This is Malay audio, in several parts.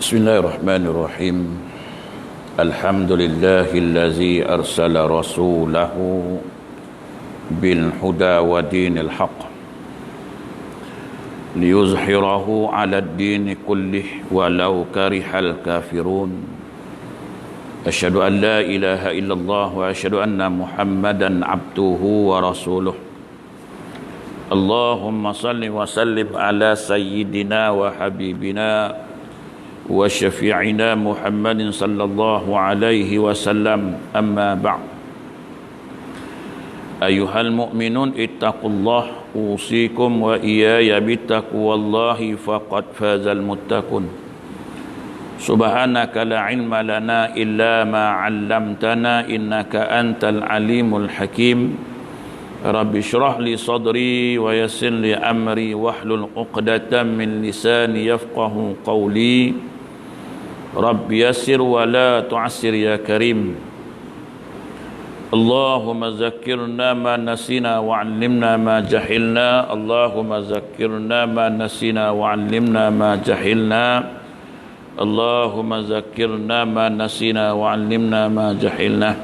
Bismillahirrahmanirrahim. Alhamdulillahillazi arsala rasulahu bil huda wa dinil haqq liyuzhirahu 'ala ad-din kullih walau karihal kafirun. Asyhadu an la ilaha illallah wa asyhadu anna Muhammadan abduhu wa rasuluh. Allahumma salli wa sallim ala sayyidina wa habibina wa syafi'ina Muhammadin sallallahu alaihi wasallam. Amma ba'd. Ayuhal mu'minun ittaqullah usikum wa iyaya bittaqwallahi faqad fazal muttaqun. Subhanaka la ilma lana illa ma 'allamtana innaka antal alimul hakim. Rabbi shrah li sadri wa yassir li amri wahlul 'uqdatam min lisani yafqahu qawli. Rabbi yassir wa la tu'assir ya karim. Allahumma zakkirna ma nasina wa 'allimna ma jahilna. Allahumma zakkirna ma nasina wa 'allimna ma jahilna. Allahumma zakkirna ma nasina wa 'allimna ma jahilna.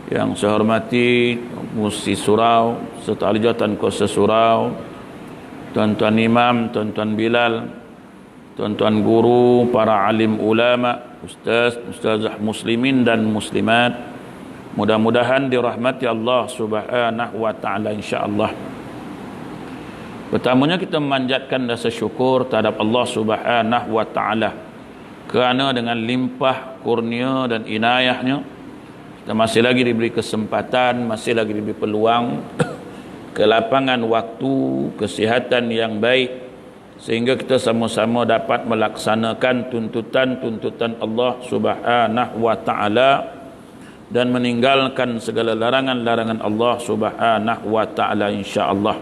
Yang saya hormati Musi Surau serta ahli jawatan Kuasa Surau, tuan-tuan imam, tuan-tuan Bilal, tuan-tuan guru, para alim ulama, ustazah muslimin dan muslimat, mudah-mudahan dirahmati Allah Subhanahu wa taala insyaallah. Pertamanya kita memanjatkan rasa syukur terhadap Allah Subhanahu wa taala kerana dengan limpah kurnia dan inayahnya kita masih lagi diberi kesempatan, masih lagi diberi peluang, kelapangan waktu, kesihatan yang baik, sehingga kita sama-sama dapat melaksanakan tuntutan-tuntutan Allah Subhanahu wa taala dan meninggalkan segala larangan-larangan Allah Subhanahu wa taala insya-Allah.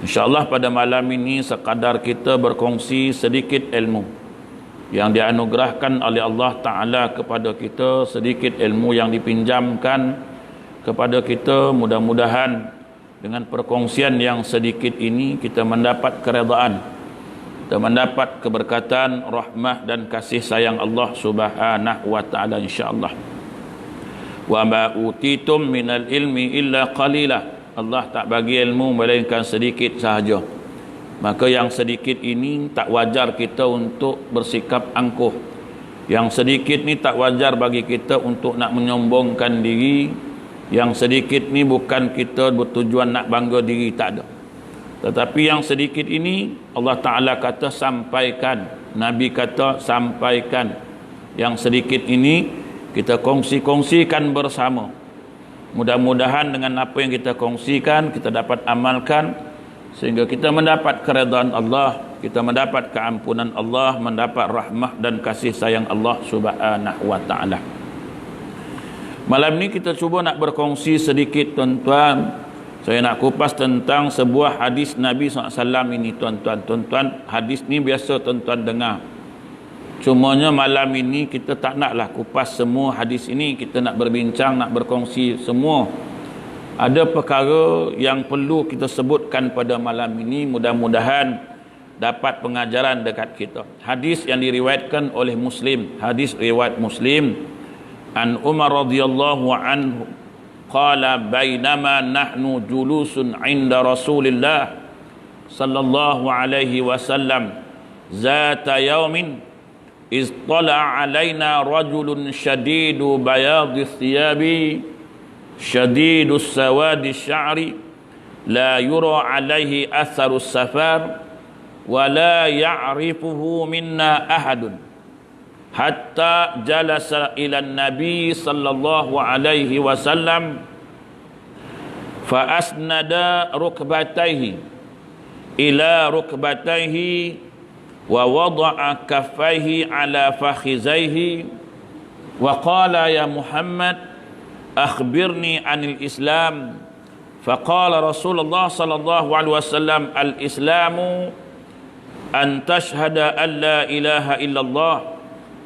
Insya-Allah pada malam ini sekadar kita berkongsi sedikit ilmu yang dianugerahkan oleh Allah Ta'ala kepada kita, sedikit ilmu yang dipinjamkan kepada kita. Mudah-mudahan dengan perkongsian yang sedikit ini kita mendapat keredaan, kita mendapat keberkatan, rahmah dan kasih sayang Allah Subhanahu wa taala insyaallah. Wa ma utitum minal ilmi illa qalila. Allah tak bagi ilmu melainkan sedikit sahaja. Maka yang sedikit ini tak wajar kita untuk bersikap angkuh. Yang sedikit ni tak wajar bagi kita untuk nak menyombongkan diri. Yang sedikit ni bukan kita bertujuan nak bangga diri, tak ada. Tetapi yang sedikit ini Allah Ta'ala kata sampaikan, Nabi kata sampaikan. Yang sedikit ini kita kongsi-kongsikan bersama. Mudah-mudahan dengan apa yang kita kongsikan kita dapat amalkan, sehingga kita mendapat keredaan Allah, kita mendapat keampunan Allah, mendapat rahmah dan kasih sayang Allah Subhanahu wa taala. Malam ni kita cuba nak berkongsi sedikit tuan-tuan. Saya nak kupas tentang sebuah hadis Nabi SAW ini tuan-tuan. Tuan-tuan, hadis ni biasa tuan-tuan dengar. Cumanya malam ini kita tak naklah kupas semua hadis ini, kita nak berbincang, nak berkongsi semua. Ada perkara yang perlu kita sebutkan pada malam ini, mudah-mudahan dapat pengajaran dekat kita. Hadis yang diriwayatkan oleh Muslim, hadis riwayat Muslim. An Umar radhiyallahu anhu qala bainama nahnu julusun 'inda Rasulillah sallallahu alaihi wasallam zata yaumin istala'a 'alaina rajulun shadidu bayadi thiyabi shadidus sawadi sya'ri la yura alaihi atharus safar wa la ya'rifuhu minna ahadun hatta jalasa ila nabi sallallahu alaihi wasallam fa asnada rukbatayhi ila rukbatayhi wa wada'a kaffayhi ala fakhizayhi wa qala ya Muhammad akhbirni anil Islam. Faqala Rasulullah sallallahu alaihi wasallam al-Islamu an tashhada an la ilaha illallah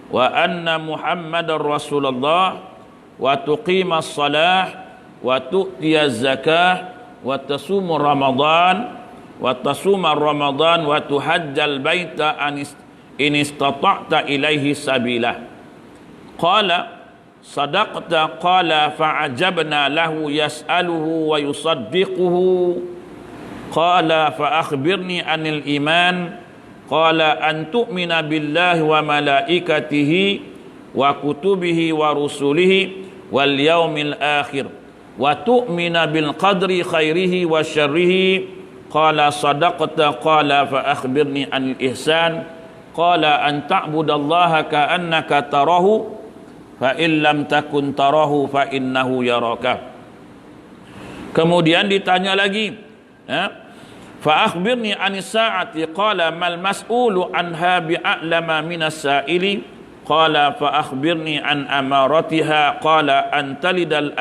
wa anna Muhammadar Rasulullah wa tuqimas salah wa tu'tiyaz zakah wa tasumur Ramadan wa tasumar Ramadan wa tuhajjal baita in istata'ta ilaihi sabila. Qala sadaqta. Qala fa'ajabna lahu yas'aluhu wa yusaddiquhu. Qala fa akhbirni anil iman. Qala an tu'mina billahi wa malaikatihi wa kutubihi wa rusulihi wal yaumil akhir wa tu'mina bil qadri khairihi wa syarrihi. Qala sadaqta. Qala fa akhbirni anil ihsan. Qala an ta'budallaha ka'annaka tarahu fa in lam takun tarahu fa innahu yaraka. Kemudian ditanya lagi, fa akhbirni anis sa'ati. Qala mal mas'ulu anha bi'a'lama minas sa'ili. Qala fa akhbirni an amaratiha. Qala an talidal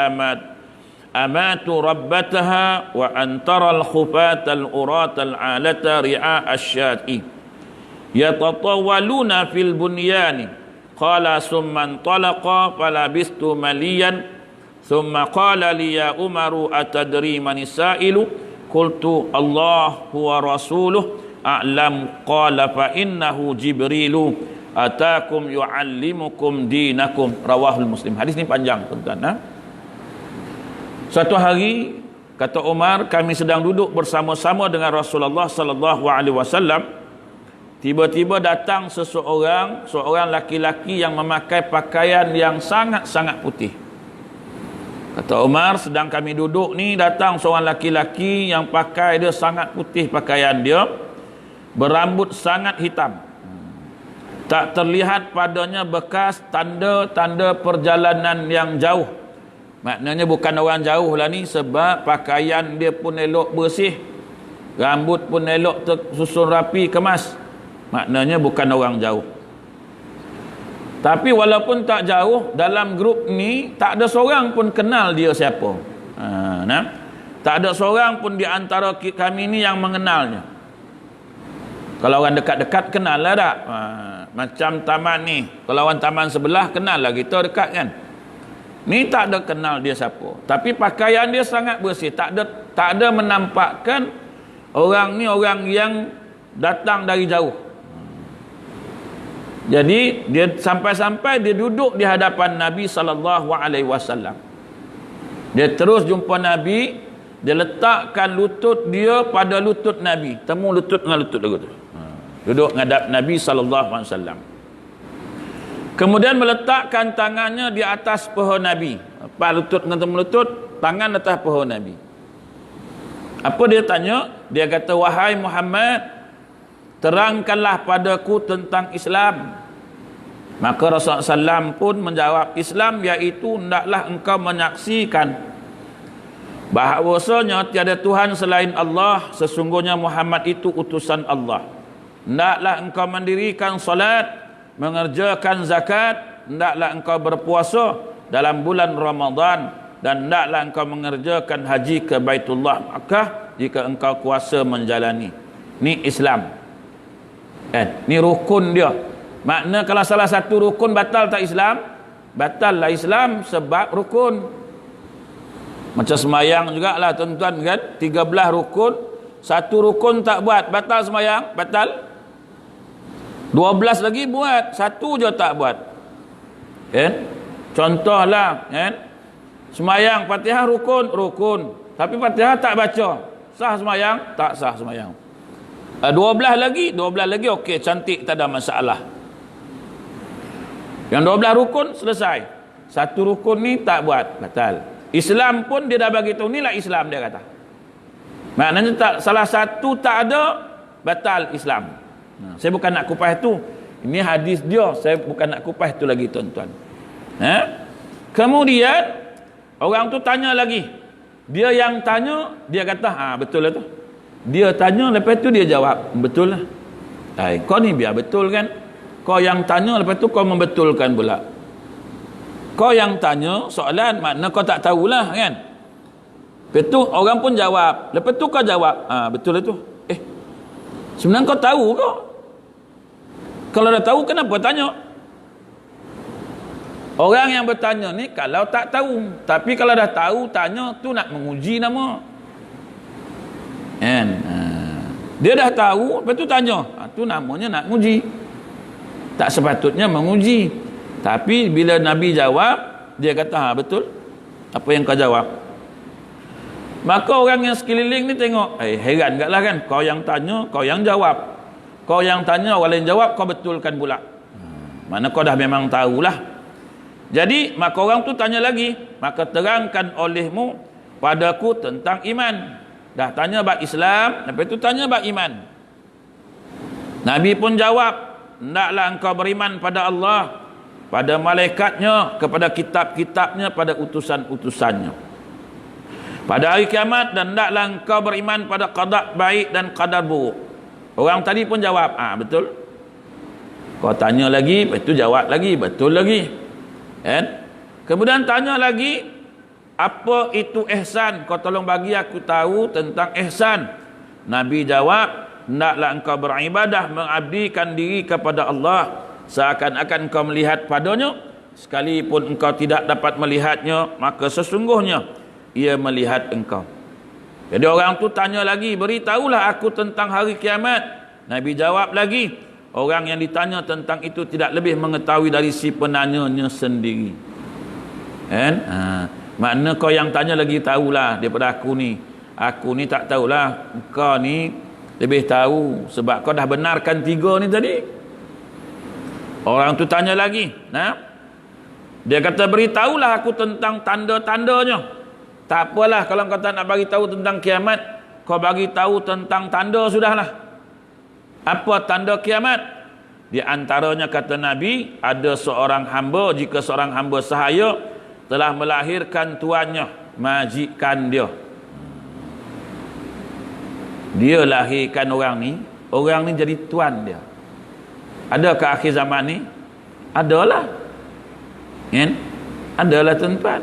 amatu rabbataha wa an taral khufatal uratal alata ri'a asyati yatatawaluna fil bunyani. Qala summa antalaqa falabistu maliyan thumma qala li ya Umaru atadri manis sa'ilu. Qultu Allah huwa rasuluh a'lam. Qala fa innahu Jibrilu atakum yu'allimukum dinakum. Rawahul Muslim. Hadis ni panjang tuan-tuan. Suatu hari kata Umar, kami sedang duduk bersama-sama dengan Rasulullah sallallahu alaihi wasallam. Tiba-tiba datang seorang laki-laki yang memakai pakaian yang sangat-sangat putih. Kata Umar, sedang kami duduk ni, datang seorang laki-laki yang pakai dia sangat putih pakaian dia, berambut sangat hitam. Tak terlihat padanya bekas tanda-tanda perjalanan yang jauh. Maknanya bukan orang jauh lah ni, sebab pakaian dia pun elok bersih, rambut pun elok tersusun rapi, kemas. Maknanya bukan orang jauh. Tapi walaupun tak jauh, dalam grup ni tak ada seorang pun kenal dia siapa. Tak ada seorang pun di antara kami ni yang mengenalnya. Kalau orang dekat-dekat kenal lah tak? Macam taman ni, kalau orang taman sebelah kenal lah kita dekat kan. Ni tak ada kenal dia siapa. Tapi pakaian dia sangat bersih. Tak ada menampakkan orang ni orang yang datang dari jauh. Jadi dia sampai-sampai dia duduk di hadapan Nabi sallallahu alaihi wasallam. Dia terus jumpa Nabi, dia letakkan lutut dia pada lutut Nabi. Temu lutut dengan lutut dia. Duduk menghadap Nabi sallallahu alaihi wasallam. Kemudian meletakkan tangannya di atas paha Nabi. Apa lutut dengan temu lutut, tangan atas paha Nabi. Apa dia tanya? Dia kata, wahai Muhammad, terangkanlah padaku tentang Islam. Maka Rasulullah SAW pun menjawab, Islam iaitu hendaklah engkau menyaksikan bahawasanya tiada Tuhan selain Allah, sesungguhnya Muhammad itu utusan Allah. Hendaklah engkau mendirikan salat, mengerjakan zakat, hendaklah engkau berpuasa dalam bulan Ramadan, dan hendaklah engkau mengerjakan haji ke Baitullah Makkah jika engkau kuasa menjalani. Ni Islam. Ni rukun dia. Makna kalau salah satu rukun batal tak Islam? Batal lah Islam sebab rukun. Macam semayang jugalah tuan-tuan kan, 13 rukun, satu rukun tak buat, batal semayang? Batal. 12 lagi buat, satu je tak buat. Kan? Contohlah kan, semayang Fatihah rukun, tapi Fatihah tak baca, sah semayang? Tak sah semayang. 12 lagi okey, cantik, tak ada masalah. Yang 12 rukun selesai. Satu rukun ni tak buat, batal. Islam pun dia dah bagi tahu, inilah Islam dia kata. Maknanya tak, salah satu tak ada, batal Islam. Saya bukan nak kupas tu. Ini hadis dia, saya bukan nak kupas tu lagi tuan-tuan. Kemudian orang tu tanya lagi. Dia yang tanya, dia kata, betul lah tu. Dia tanya, lepas tu dia jawab, betul lah. Kau ni biar betul kan. Kau yang tanya, lepas tu kau membetulkan pula. Kau yang tanya soalan, makna kau tak tahulah kan. Lepas tu orang pun jawab. Lepas tu kau jawab, betul lah tu. Sebenarnya kau tahu kau. Kalau dah tahu, kenapa tanya? Orang yang bertanya ni kalau tak tahu. Tapi kalau dah tahu, tanya tu nak menguji nama. Dia dah tahu, lepas tu tanya. Tu namanya nak uji. Tak sepatutnya menguji. Tapi bila Nabi jawab, dia kata, ha, betul apa yang kau jawab. Maka orang yang sekeliling ni tengok, heran kat lah kan, kau yang tanya, kau yang jawab. Kau yang tanya, orang lain jawab, kau betulkan pula. Mana kau dah memang tahulah. Jadi maka orang tu tanya lagi, maka terangkan olehmu padaku tentang iman. Dah tanya bab Islam, lepas tu tanya bab iman. Nabi pun jawab, hendaklah engkau beriman pada Allah, pada malaikatnya, kepada kitab-kitabnya, pada utusan-utusannya, pada hari kiamat, dan hendaklah engkau beriman pada qada baik dan qadar buruk. Orang tadi pun jawab, betul. Kau tanya lagi, lepas tu jawab lagi, betul lagi. Kan? Kemudian tanya lagi, apa itu ihsan? Kau tolong bagi aku tahu tentang ihsan. Nabi jawab, hendaklah engkau beribadah, mengabdikan diri kepada Allah seakan-akan engkau melihat padanya, sekalipun engkau tidak dapat melihatnya, maka sesungguhnya ia melihat engkau. Jadi orang tu tanya lagi, beritahulah aku tentang hari kiamat. Nabi jawab lagi, orang yang ditanya tentang itu tidak lebih mengetahui dari si penanyanya sendiri. Kan? Makna kau yang tanya lagi tahulah daripada aku ni. Aku ni tak tahulah, kau ni lebih tahu sebab kau dah benarkan 3 ni tadi. Orang tu tanya lagi, dia kata, beritahulah aku tentang tanda-tandanya. Tak apalah kalau kau tak nak bagi tahu tentang kiamat, kau bagi tahu tentang tanda sudahlah. Apa tanda kiamat? Di antaranya kata Nabi, ada seorang hamba, jika seorang hamba sahaya telah melahirkan tuannya, majikan dia. Dia lahirkan orang ni jadi tuan dia. Ada ke akhir zaman ni? Adalah. Kan? Adalah tuan-tuan.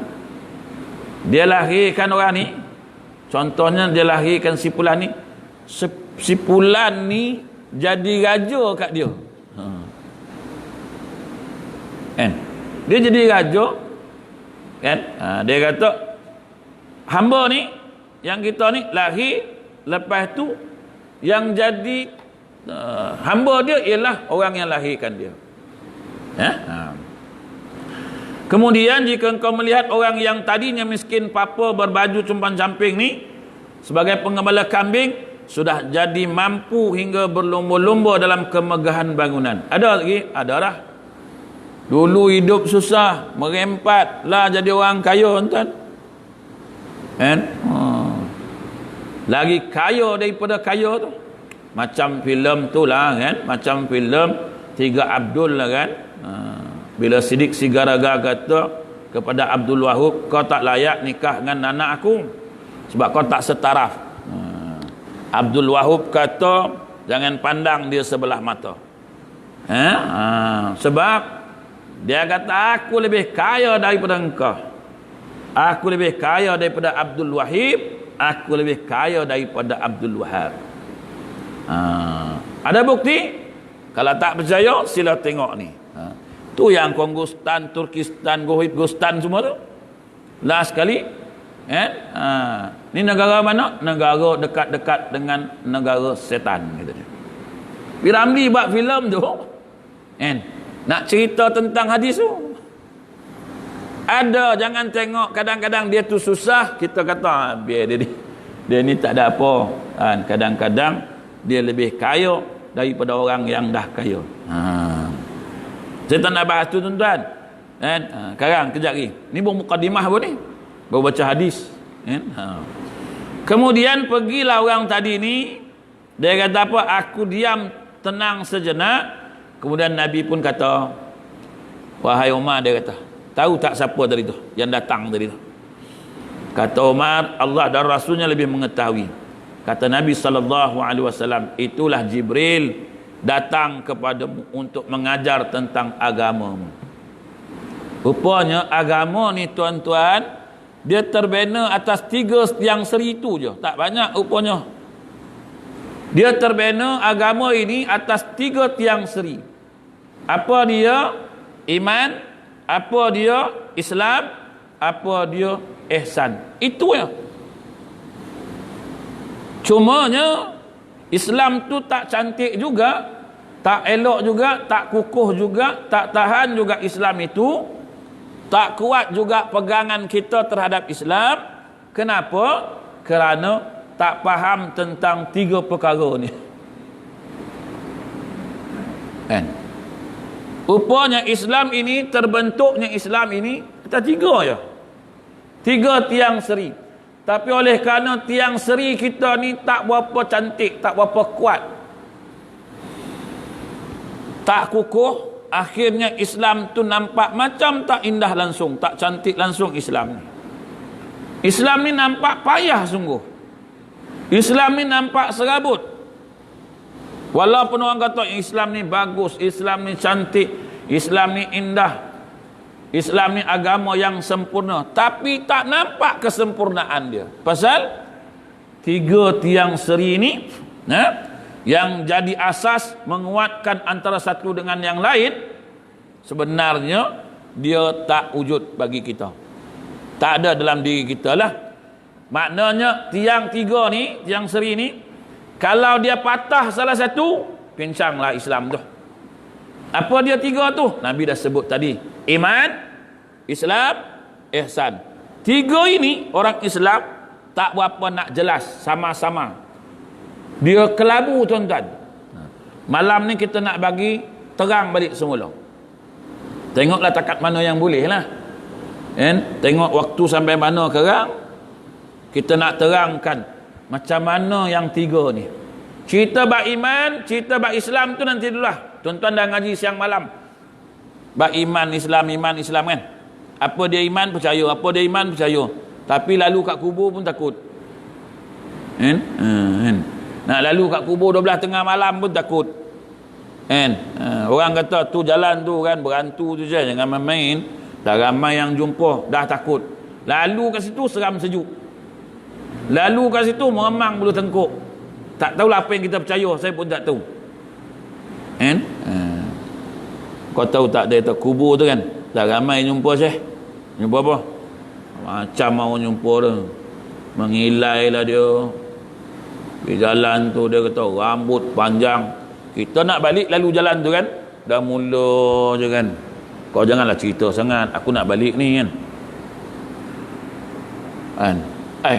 Dia lahirkan orang ni, contohnya dia lahirkan si Fulan ni, si Fulan ni jadi raja kat dia. Kan? Dia jadi raja. Kan? Dia kata, hamba ni, yang kita ni lahir, lepas tu yang jadi hamba dia ialah orang yang lahirkan dia. Kemudian jika engkau melihat orang yang tadinya miskin papa berbaju cumpan-camping ni sebagai pengembala kambing, sudah jadi mampu hingga berlumba-lumba dalam kemegahan bangunan. Ada lagi? Ada dah. Dulu hidup susah, merempat lah jadi orang kaya, tuan. Kan? Lagi kaya daripada kaya tu. Macam filem tu lah kan, macam filem Tiga Abdul lah kan. Bila Siddiq Sigaraga kata kepada Abdul Wahab, kau tak layak nikah dengan anak aku sebab kau tak setaraf. Abdul Wahab kata, jangan pandang dia sebelah mata. Sebab dia kata, aku lebih kaya daripada engkau, aku lebih kaya daripada Abdul Wahab, aku lebih kaya daripada Abdul Wahab. Ada bukti? Kalau tak percaya, sila tengok ni. Tu yang Kongostan, Turkistan, Gostan semua tu. Last sekali, ni negara mana? Negara dekat-dekat dengan negara setan. Gitu. Piramli buat filem tu, nak cerita tentang hadis tu. Ada, jangan tengok kadang-kadang dia tu susah, kita kata biar dia ni tak ada apa. Kadang-kadang dia lebih kaya daripada orang yang dah kaya. Saya tak nak bahas tu tuan-tuan. Sekarang kejap lagi. Ni baru mukadimah pun ni. Baru baca hadis. Kemudian pergilah orang tadi ni. Dia kata apa? Aku diam tenang sejenak. Kemudian Nabi pun kata, wahai Umar, dia kata, tahu tak siapa tadi tu yang datang tadi tu? Kata Umar, Allah dan Rasulnya lebih mengetahui. Kata Nabi SAW, itulah Jibril datang kepadamu untuk mengajar tentang agamamu. Rupanya agama ni tuan-tuan, dia terbina atas 3 tiang seri itu je, tak banyak rupanya. Dia terbina agama ini atas 3 tiang seri. Apa dia? Iman. Apa dia? Islam. Apa dia? Ihsan. Itu ya. Cumanya Islam tu tak cantik juga. Tak elok juga, tak kukuh juga, tak tahan juga Islam itu. Tak kuat juga pegangan kita terhadap Islam. Kenapa? Kerana tak faham tentang 3 perkara ni. Kan? Rupanya Islam ini, terbentuknya Islam ini, kita 3 je. 3 tiang seri. Tapi oleh kerana tiang seri kita ni tak berapa cantik, tak berapa kuat, tak kukuh, akhirnya Islam tu nampak macam tak indah langsung, tak cantik langsung Islam ni. Islam ni nampak payah sungguh. Islam ni nampak serabut. Walaupun orang kata Islam ni bagus, Islam ni cantik, Islam ni indah, Islam ni agama yang sempurna, tapi tak nampak kesempurnaan dia. Pasal 3 tiang seri ni yang jadi asas menguatkan antara satu dengan yang lain, sebenarnya dia tak wujud bagi kita, tak ada dalam diri kita lah. Maknanya tiang 3 ni, tiang seri ni, kalau dia patah salah satu, pincanglah Islam tu. Apa dia 3 tu? Nabi dah sebut tadi. Iman, Islam, ihsan. 3 ini orang Islam tak berapa nak jelas sama-sama. Dia kelabu tuan-tuan. Malam ni kita nak bagi terang balik semula. Tengoklah takat mana yang boleh lah. Tengok waktu sampai mana kerang. Kita nak terangkan macam mana yang 3 ni. Cerita bab iman, cerita bab Islam tu nanti dululah. Tuan-tuan dah ngaji siang malam. Bab iman, Islam kan. Apa dia iman, percaya. Apa dia iman, percaya. Tapi lalu kat kubur pun takut. Nak lalu kat kubur 12 tengah malam pun takut. Orang kata tu jalan tu kan berantu tu je, jangan main-main. Dah ramai yang jumpa, dah takut. Lalu kat situ seram sejuk. Lalu kat situ meremang bulu tengkuk. Tak tahulah apa yang kita percaya, saya pun tak tahu. Kau tahu tak dia tak kubur tu kan? Dah ramai jumpa Syekh. Jumpa apa? Macam mau jumpa tu. Mengilai lah dia. Di jalan tu dia kata rambut panjang. Kita nak balik lalu jalan tu kan, dah mula je kan. Kau janganlah cerita sangat, aku nak balik ni kan.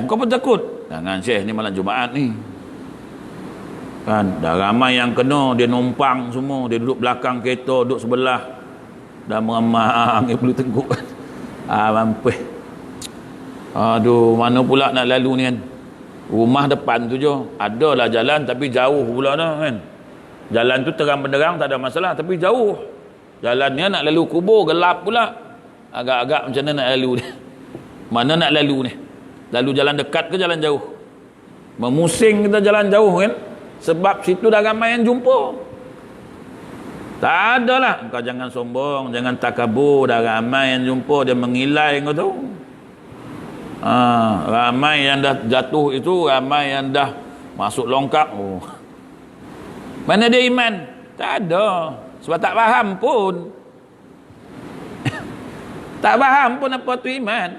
Kau pun takut? Jangan Syekh, ni malam Jumaat ni kan, dah ramai yang kena. Dia numpang semua, dia duduk belakang kereta, duduk sebelah, dah meremang dia perlu tengkuk. Mampus. Aduh, mana pula nak lalu ni kan. Rumah depan tu je adalah jalan, tapi jauh pula dah kan. Jalan tu terang benderang tak ada masalah, tapi jauh. Jalannya nak lalu kubur gelap pula. Agak-agak macam mana nak lalu ni? Mana nak lalu ni? Lalu jalan dekat ke jalan jauh? Memusing kita jalan jauh kan, sebab situ dah ramai yang jumpa. Tak ada lah. Kau jangan sombong, jangan takabur. Dah ramai yang jumpa, dia mengilai kau tahu. Ramai yang dah jatuh itu, ramai yang dah masuk longkap. Mana dia iman? Tak ada. Sebab tak faham pun. Tak faham pun apa tu iman.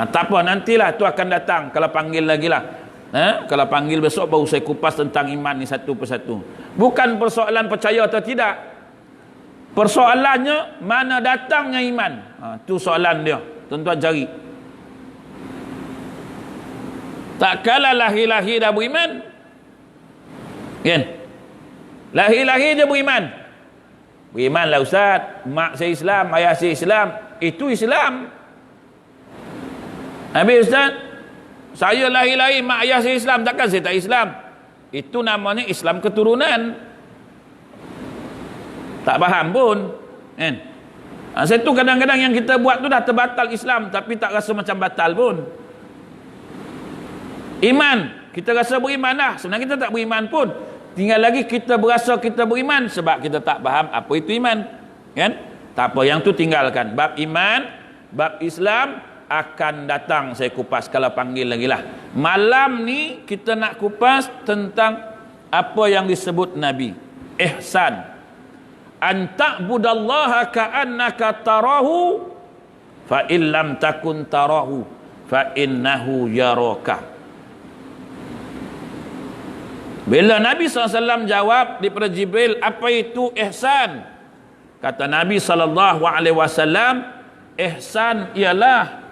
Tak apa, nantilah tu akan datang. Kalau panggil lagi lah. Kalau panggil besok baru saya kupas tentang iman ni satu persatu. Bukan persoalan percaya atau tidak. Persoalannya mana datangnya iman. Tu soalan dia. Tuan-tuan cari. Tak kala lahir-lahir dah beriman. Kan? Lahir-lahir dia beriman. Beriman lah Ustaz. Mak saya Islam, ayah saya Islam. Itu Islam. Habis Ustaz, saya lahir-lahir, mak ayah saya Islam. Takkan saya tak Islam? Itu namanya Islam keturunan. Tak faham pun. Kan? Satu kadang-kadang yang kita buat tu dah terbatal Islam, tapi tak rasa macam batal pun. Iman, kita rasa beriman dah. Sebenarnya kita tak beriman pun. Tinggal lagi kita berasa kita beriman sebab kita tak faham apa itu iman. Kan? Tak apa, yang tu tinggalkan. Bab iman, bab Islam akan datang saya kupas kalau panggil lagi lah. Malam ni kita nak kupas tentang apa yang disebut Nabi. Ihsan. An ta'budallaha ka'annaka tarahu fa in lam takun tarahu fa innahu yaraka. Bila Nabi SAW jawab daripada Jibril, apa itu ihsan? Kata Nabi SAW, ihsan ialah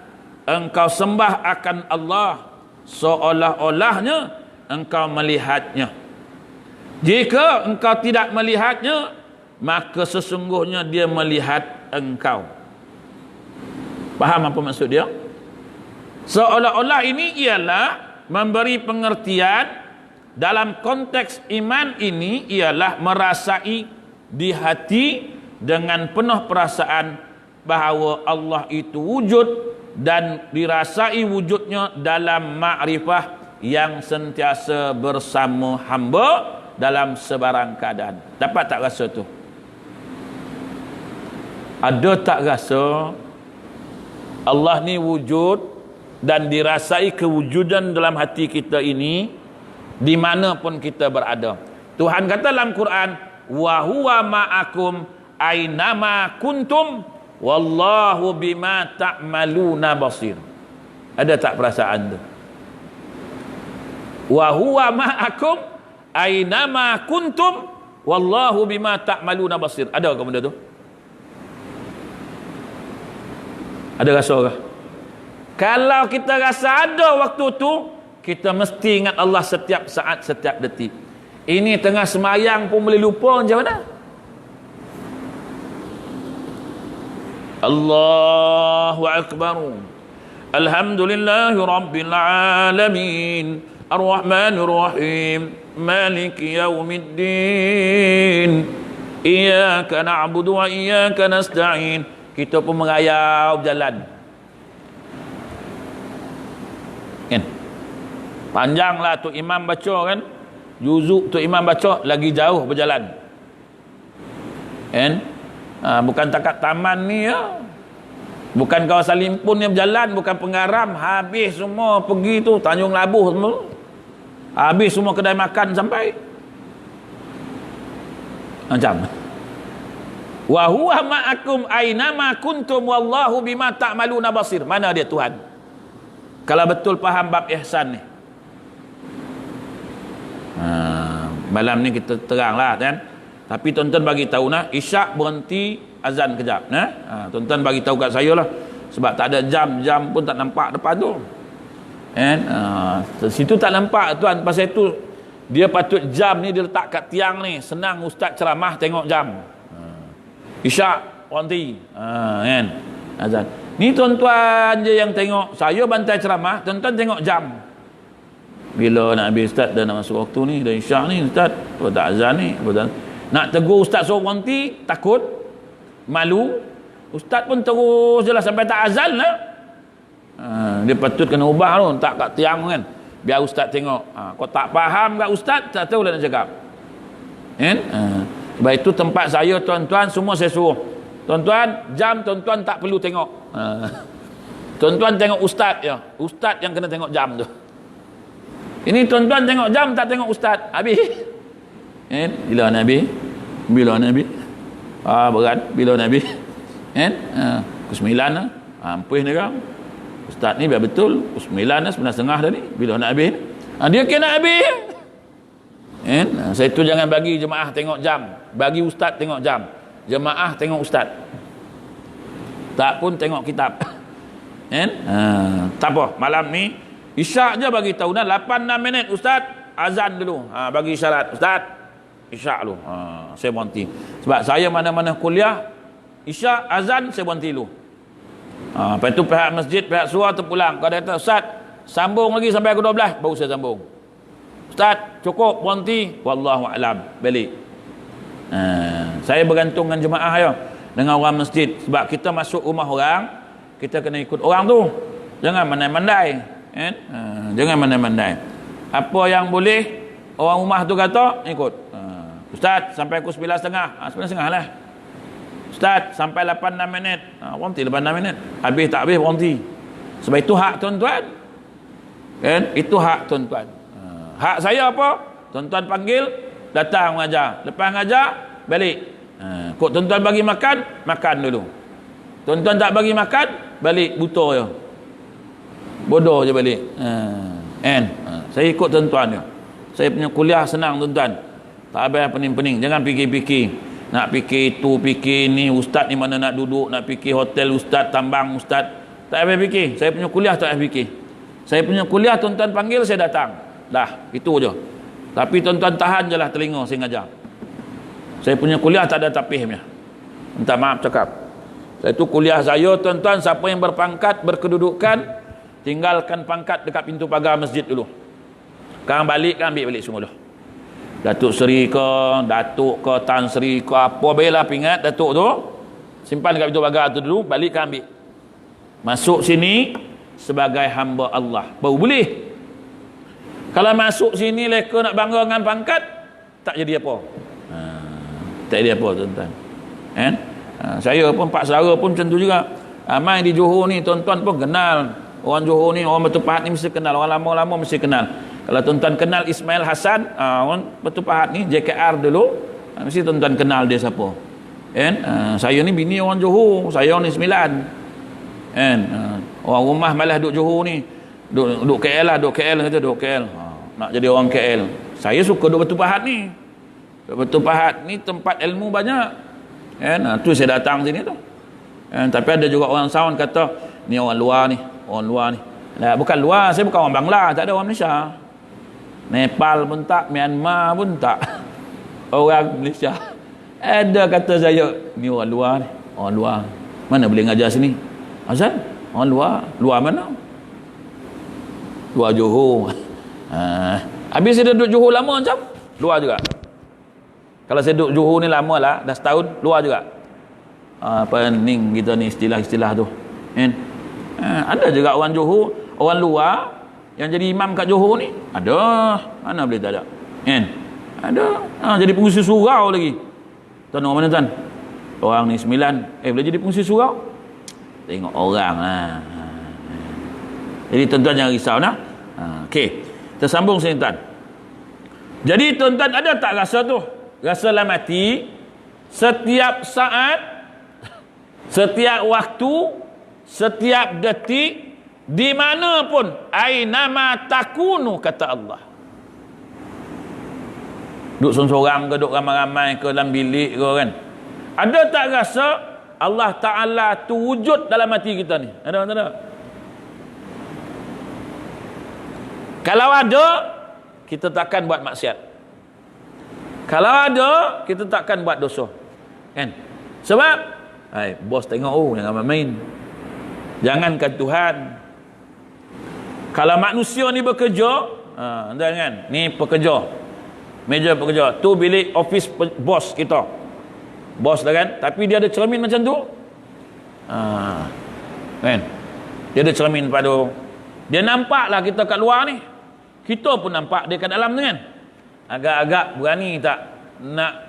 engkau sembah akan Allah seolah-olahnya engkau melihatnya. Jika engkau tidak melihatnya, maka sesungguhnya dia melihat engkau. Faham apa maksud dia? Seolah-olah ini ialah memberi pengertian dalam konteks iman ini ialah merasai di hati dengan penuh perasaan bahawa Allah itu wujud dan dirasai wujudnya dalam makrifah yang sentiasa bersama hamba dalam sebarang keadaan. Dapat tak rasa tu? Ada tak rasa Allah ni wujud dan dirasai kewujudan dalam hati kita ini di mana pun kita berada? Tuhan kata dalam Quran, wa huwa ma'akum ainama kuntum wallahu bima ta'maluna basir. Ada tak perasaan tu? Wa huwa ma'akum ainama kuntum wallahu bima ta'maluna basir. Ada ke benda tu? Ada rasa ke? Kalau kita rasa ada waktu tu, kita mesti ingat Allah setiap saat, setiap detik. Ini tengah semayang pun boleh lupa macam mana? Allahu Akbar. Alhamdulillahi Rabbil Alamin. Ar-Rahmanir Rahim. Maliki Yaumiddin. Iyyaka na'budu wa iyyaka nasta'in. Kita pun merayau berjalan. Kan? Panjanglah tu imam baca kan, juzuk tu imam baca lagi jauh berjalan kan. Bukan takat taman ni ya, bukan kawasan Limpun yang berjalan, bukan Pengaram, habis semua pergi tu Tanjung Labuh semua, habis semua kedai makan sampai macam wa huwa ma'akum ainama kuntum wallahu bima ta'maluna basir. Mana dia Tuhan kalau betul faham bab ihsan ni? Malam ni kita teranglah kan. Tapi tuan-tuan bagi tahu nah, isyak berhenti, azan kejap nah. Tuan-tuan bagi tahu kat saya lah, sebab tak ada jam pun tak nampak depan tu. Kan? Situ tak nampak tuan, pasal itu dia patut jam ni dia letak kat tiang ni, senang ustaz ceramah tengok jam. Isyak berhenti. Kan? Azan. Ni tuan-tuan je yang tengok, saya bantai ceramah, tuan-tuan tengok jam. Bila nak habis ustaz dah nak masuk waktu ni, dah isyak ni ustaz, apa tak azan ni, apa tak. Nak tegur ustaz suruh berhenti, takut, malu. Ustaz pun terus je lah sampai tak azan lah. Dia patut kena ubah tu, tak kat tiang kan, biar ustaz tengok. Kau tak faham kat ustaz, tak tahu lah nak cakap kan. Sebab itu tempat saya tuan-tuan semua saya suruh, tuan-tuan jam tuan-tuan tak perlu tengok. Tuan-tuan tengok ustaz ya, ustaz yang kena tengok jam tu. Ini tuan-tuan tengok jam tak tengok ustaz, habis. Kan? Bila Nabi? Bila Nabi? Berat bila Nabi? Kan? Pukul 9 lah. Ampuh ni kan. Ustaz ni biar betul. Pukul 9 lah, 9.30 tadi. Bila nak habis? Dia kena habis. Kan? Saya tu jangan bagi jemaah tengok jam. Bagi ustaz tengok jam. Jemaah tengok ustaz. Tak pun tengok kitab. Kan? Tak apa. Malam ni isyak je bagi tahu dah 8-6 minit ustaz azan dulu. Bagi isyarat ustaz isyak dulu. Saya berhenti. Sebab saya mana-mana kuliah isyak azan saya berhenti dulu. Lepas tu pihak masjid, pihak surau terpulang. Kalau dia kata ustaz sambung lagi sampai ke 12 baru saya sambung. Ustaz cukup berhenti, wallahu alam, balik. Saya bergantung dengan jemaah ya, dengan orang masjid. Sebab kita masuk rumah orang, kita kena ikut orang tu. Jangan mandai-mandai. Jangan mandai-mandai. Apa yang boleh orang rumah tu kata ikut. Ustaz sampai pukul 9.30, 9.30 lah. Ustaz sampai 8-6 minit, berhenti 8-6 minit. Habis tak habis berhenti. Sebab itu hak tuan-tuan kan, itu hak tuan-tuan. Hak saya apa? Tuan-tuan panggil datang mengajar, lepas mengajar balik. Kok tuan-tuan bagi makan, makan dulu. Tuan-tuan tak bagi makan, balik buta je, bodoh je balik. Saya ikut tuan-tuan je. Saya punya kuliah senang tuan-tuan. Tak habis pening-pening. Jangan fikir-fikir. Nak fikir itu, fikir ni, ustaz ni mana nak duduk, nak fikir hotel ustaz, tambang ustaz. Tak habis fikir. Saya punya kuliah tak habis fikir. Saya punya kuliah tuan-tuan panggil saya datang. Dah, itu je. Tapi tuan-tuan tahan je lah telinga saya ngajar. Saya punya kuliah tak ada tapihnya. Minta maaf cakap. Saya tu kuliah saya tuan-tuan, siapa yang berpangkat, berkedudukan, tinggalkan pangkat dekat pintu pagar masjid dulu. Sekarang balik kan ambil balik semua dah. Datuk Seri ke, Datuk ke, Tan Seri ke, apa bela pingat Datuk tu, simpan dekat pintu pagar tu dulu, balik kan ambil. Masuk sini sebagai hamba Allah. Baru boleh. Kalau masuk sini leka nak bangga dengan pangkat, tak jadi apa. Tak jadi apa tuan-tuan. Kan? Saya pun Pak Saudara pun macam tu juga. Ramai di Johor ni tuan-tuan pun kenal. Orang Johor ni, orang Batu Pahat ni mesti kenal. Orang lama-lama mesti kenal. Kalau tuan-tuan kenal Ismail Hasan, orang Batu Pahat ni, JKR dulu, mesti tuan-tuan kenal dia siapa. Kan? Saya ni bini orang Johor, saya ni 9. Kan? Orang rumah malah duduk Johor ni. Duduk KL lah, duduk KL kata, duduk KL. Nak jadi orang KL. Saya suka duduk Batu Pahat ni. Duduk Batu Pahat ni tempat ilmu banyak. Kan? Tu saya datang sini tu. Tapi ada juga orang sound kata, ni orang luar ni, orang luar ni. Nah, bukan luar, saya bukan orang Bangla, tak ada orang Malaysia. Nepal pun tak, Myanmar pun tak. Orang Malaysia. Ada kata saya, ni orang luar ni, orang luar. Mana boleh ngajar sini? Azan? Orang luar. Luar mana? Luar Johor. Habis saya duduk Johor lama macam? Luar juga. Kalau saya duduk Johor ni lama lah, dah setahun, luar juga. Pening kita ni istilah-istilah tu. Kan? Ada juga orang Johor, orang luar yang jadi imam kat Johor ni. Ada. Mana boleh tak ada. Kan? Ada. Jadi pengurusi surau lagi. Tuan orang mana tuan? Orang ni 9. Boleh jadi pengurusi surau? Tengok orang lah. Jadi tuan-tuan jangan risau nah. Okey. Kita sambung sini tuan. Jadi tuan-tuan ada tak rasa tu? Rasa dalam hati setiap saat, setiap waktu, setiap detik, di mana pun, ainama takunu, kata Allah. Duduk sorang-sorang ke, duduk ramai-ramai ke, dalam bilik ke kan. Ada tak rasa Allah Ta'ala tu wujud dalam hati kita ni? Ada tak ada? Kalau ada, kita takkan buat maksiat. Kalau ada, kita takkan buat dosa. Kan? Sebab, bos tengok, jangan main. Jangankan Tuhan. Kalau manusia ni bekerja, kan? Ni pekerja. Meja pekerja. Tu bilik office bos kita. Bos dah kan? Tapi dia ada cermin macam tu. Kan? Dia ada cermin pada. Dia nampaklah kita kat luar ni. Kita pun nampak dia kat dalam tu kan? Agak-agak berani tak nak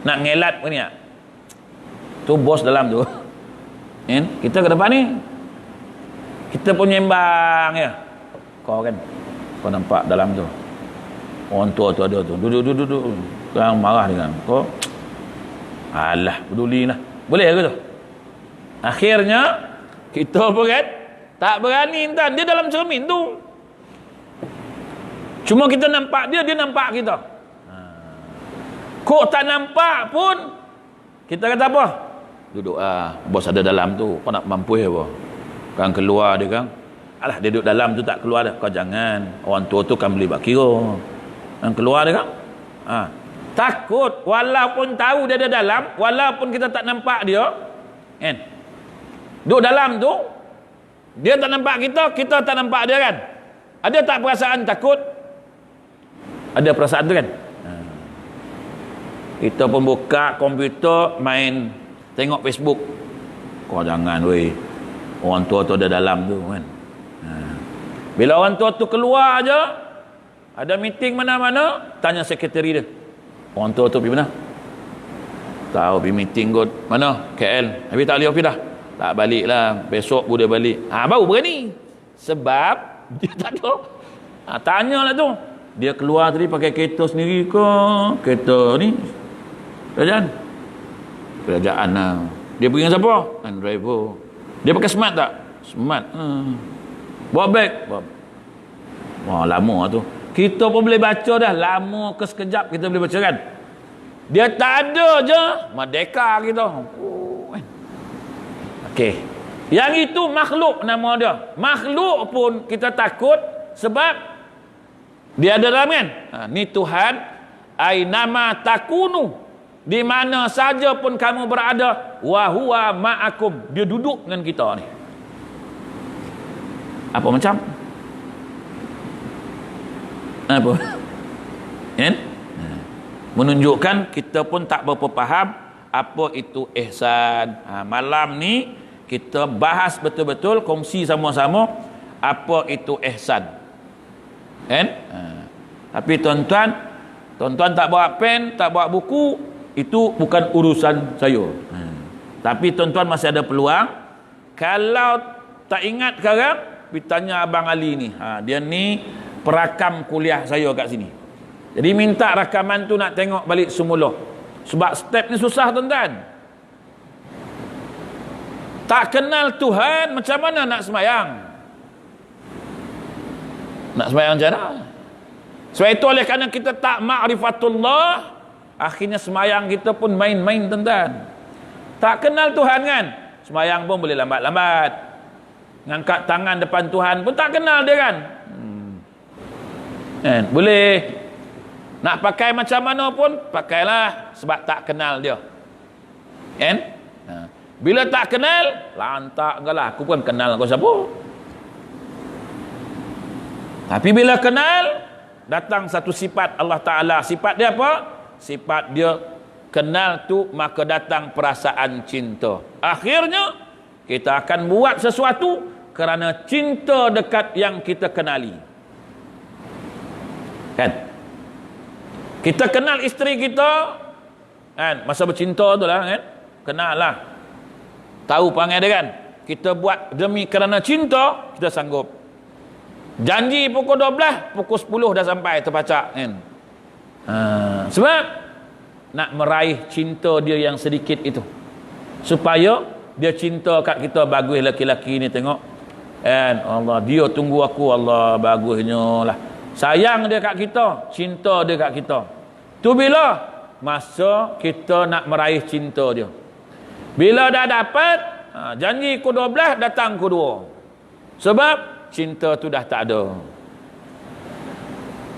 ngelat pun ni tak? Tu bos dalam tu. Kan? Kita ke depan ni, kita pun nyembang ya. Kau kan, kau nampak dalam tu orang tua tu ada tu, duduk orang marah dengan kau. Alah, peduli lah. Boleh ke tu? Akhirnya kita pun kan tak berani tuan. Dia dalam cermin tu. Cuma kita nampak dia, dia nampak kita. Kok tak nampak pun, kita kata apa? Duduk bos ada dalam tu, kau nak mampu apa? Kan keluar dia kan. Alah, dia duduk dalam tu tak keluar dah. Kau jangan, orang tua tu kan boleh buat kira. Kan keluar dia kan. Takut, walaupun tahu dia ada dalam, walaupun kita tak nampak dia, kan? Duduk dalam tu, dia tak nampak kita, kita tak nampak dia kan. Ada tak perasaan takut? Ada perasaan tu kan. Kita pun buka komputer, main tengok Facebook. Kau jangan weh, orang tua tu ada dalam tu kan. Bila orang tua tu keluar aja, ada meeting mana-mana, tanya sekretari dia, orang tua tu pergi mana? Tahu pergi meeting kot. Mana? KL. Habis tak boleh pergi dah? Tak balik lah, besok boleh balik. Baru berani. Sebab dia tak ada. Tanya lah tu. Dia keluar tadi pakai kereta sendiri ke? Kereta ni kerajaan lah. Dia pergi dengan siapa? Kan driver. Dia pakai smart tak? Smart. Bawa beg. Wah, lama tu. Kita pun boleh baca dah, lama ke sekejap kita boleh baca kan. Dia tak ada je, merdeka kita. Okey. Yang itu makhluk nama dia. Makhluk pun kita takut sebab dia ada dalam kan. Ni Tuhan, ainama takunu, di mana saja pun kamu berada, wa huwa ma'akum, dia duduk dengan kita ni. Apa macam? Apa? Kan? Menunjukkan kita pun tak berapa faham apa itu ihsan. Malam ni kita bahas betul-betul, kongsi sama-sama apa itu ihsan. Kan? Tapi tuan-tuan tak bawa pen, tak bawa buku, itu bukan urusan saya. Tapi tuan-tuan masih ada peluang. Kalau tak ingat sekarang, pergi tanya Abang Ali ni. Dia ni perakam kuliah saya kat sini. Jadi minta rakaman tu nak tengok balik semula. Sebab step ni susah tuan-tuan. Tak kenal Tuhan, macam mana nak semayang? Nak semayang macam mana? Sebab itu oleh kerana kita tak ma'rifatullah, akhirnya semayang kita pun main-main tuan-tuan. Tak kenal Tuhan kan, semayang pun boleh lambat-lambat. Ngangkat tangan depan Tuhan pun tak kenal dia kan. Boleh. Nak pakai macam mana pun pakailah, sebab tak kenal dia. Kan? Bila tak kenal, lantak ke lah, aku pun kenal kau siapa. Tapi bila kenal, datang satu sifat Allah Ta'ala. Sifat dia apa? Sifat dia kenal tu, maka datang perasaan cinta. Akhirnya kita akan buat sesuatu kerana cinta dekat yang kita kenali. Kan? Kita kenal isteri kita kan, masa bercinta tu lah kan, kenal lah, tahu perangai dia kan. Kita buat demi kerana cinta, kita sanggup. Janji pukul 12, pukul 10 dah sampai terpacak kan. Sebab nak meraih cinta dia yang sedikit itu, supaya dia cinta kat kita. Bagus lelaki-lelaki ni tengok kan, Allah, dia tunggu aku, Allah bagusnya lah, sayang dia kat kita, cinta dia kat kita. Tu bila masa kita nak meraih cinta dia. Bila dah dapat, janji pukul 12, datang pukul 2. Sebab cinta tu dah tak ada.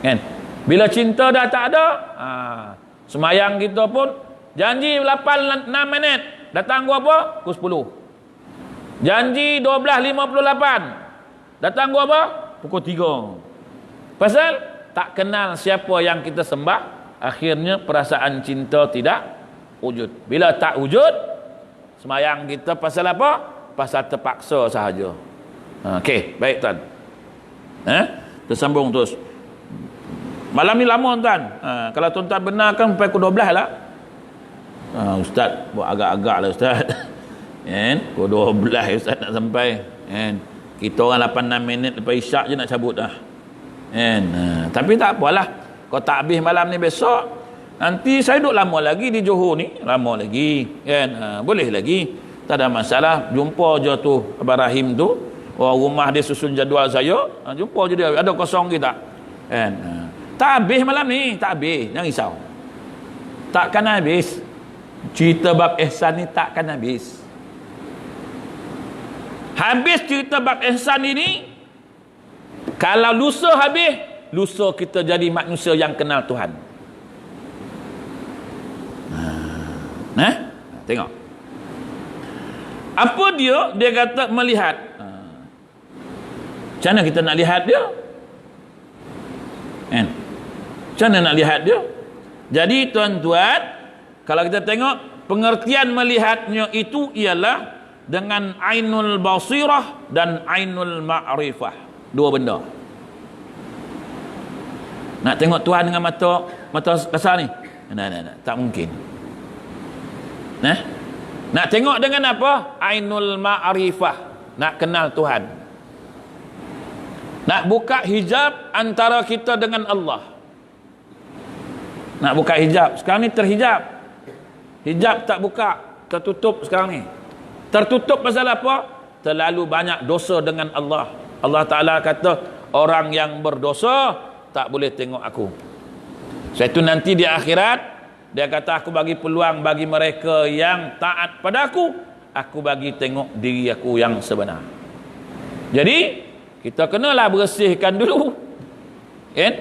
Kan? Bila cinta dah tak ada, semayang kita pun janji 8-6 minit, datang pukul apa? Pukul 10. Janji 12.58, datang pukul apa? Pukul 3. Pasal tak kenal siapa yang kita sembah, akhirnya perasaan cinta tidak wujud. Bila tak wujud, semayang kita pasal apa? Pasal terpaksa sahaja. Okey, baik tuan. Tersambung terus. Malam ni lama tuan. Kalau tuan-tuan benarkan sampai pukul 12 lah. Ustaz buat agak-agak lah ustaz. Kan? Pukul 12 ustaz nak sampai. Kan? Kita orang 8-6 minit lepas isyak je nak cabut dah. Kan? Tapi tak apalah. Kau tak habis malam ni, besok nanti saya duduk lama lagi di Johor ni, lama lagi kan. Boleh lagi, tak ada masalah. Jumpa je tu Abang Rahim tu, rumah dia susun jadual saya, jumpa je dia, ada kosong ke tak kan. Tak habis malam ni, tak habis, jangan risau, takkan habis. Cerita bab ihsan ni takkan habis. Habis cerita bab ihsan ini kalau lusa habis. Lusa kita jadi manusia yang kenal Tuhan. Tengok. Apa dia? Dia kata melihat. Macam mana kita nak lihat dia? Kan? Macam mana nak lihat dia? Jadi tuan-tuan, kalau kita tengok, pengertian melihatnya itu ialah dengan ainul basirah dan ainul ma'rifah. Dua benda. Nak tengok Tuhan dengan mata kasar ni? Tak mungkin. Nak tengok dengan apa? Ainul ma'rifah. Nak kenal Tuhan. Nak buka hijab antara kita dengan Allah. Nak buka hijab. Sekarang ni terhijab. Hijab tak buka, tertutup sekarang ni. Tertutup pasal apa? Terlalu banyak dosa dengan Allah. Allah Ta'ala kata, orang yang berdosa tak boleh tengok aku. Sebab itu nanti di akhirat dia kata aku bagi peluang bagi mereka yang taat pada aku bagi tengok diri aku yang sebenar. Jadi kita kenalah bersihkan dulu, kan?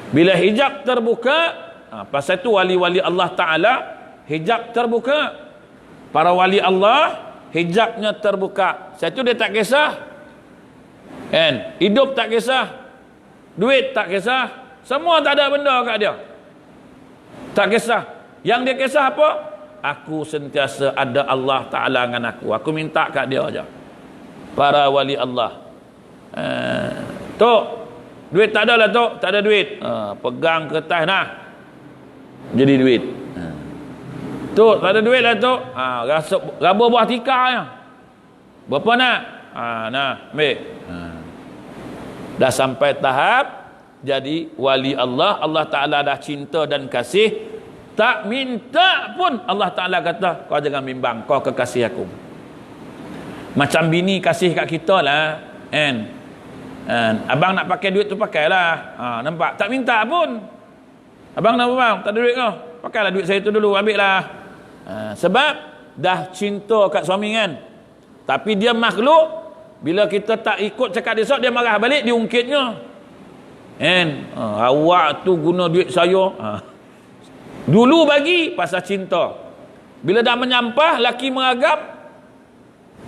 Bila hijab terbuka, pasal itu wali-wali Allah Ta'ala hijab terbuka. Para wali Allah hijabnya terbuka. Sebab itu dia tak kisah, kan? Hidup tak kisah, duit tak kisah, semua tak ada benda kat dia, tak kisah. Yang dia kisah apa? Aku sentiasa ada Allah Ta'ala dengan aku minta kat dia aja. Para wali Allah. Tok, duit tak ada lah Tok, tak ada duit. Pegang kertas nah, jadi duit. Tok, tak ada duit lah Tok. Raba buah tikar. Berapa nak? Nah, ambil. Dah sampai tahap jadi wali Allah, Allah Ta'ala dah cinta dan kasih, tak minta pun Allah Ta'ala kata kau jangan bimbang, kau kekasih aku. Macam bini kasih kat kita lah, kan? Abang nak pakai duit tu pakailah, nampak? Tak minta pun. Abang nak bang, tak ada duit kau, pakailah duit saya tu dulu, ambil lah. Sebab dah cinta kat suami kan. Tapi dia makhluk, bila kita tak ikut cakap dia, dia marah balik, diungkitnya. Awak tu guna duit saya. Dulu bagi pasal cinta. Bila dah menyampah, laki meragam,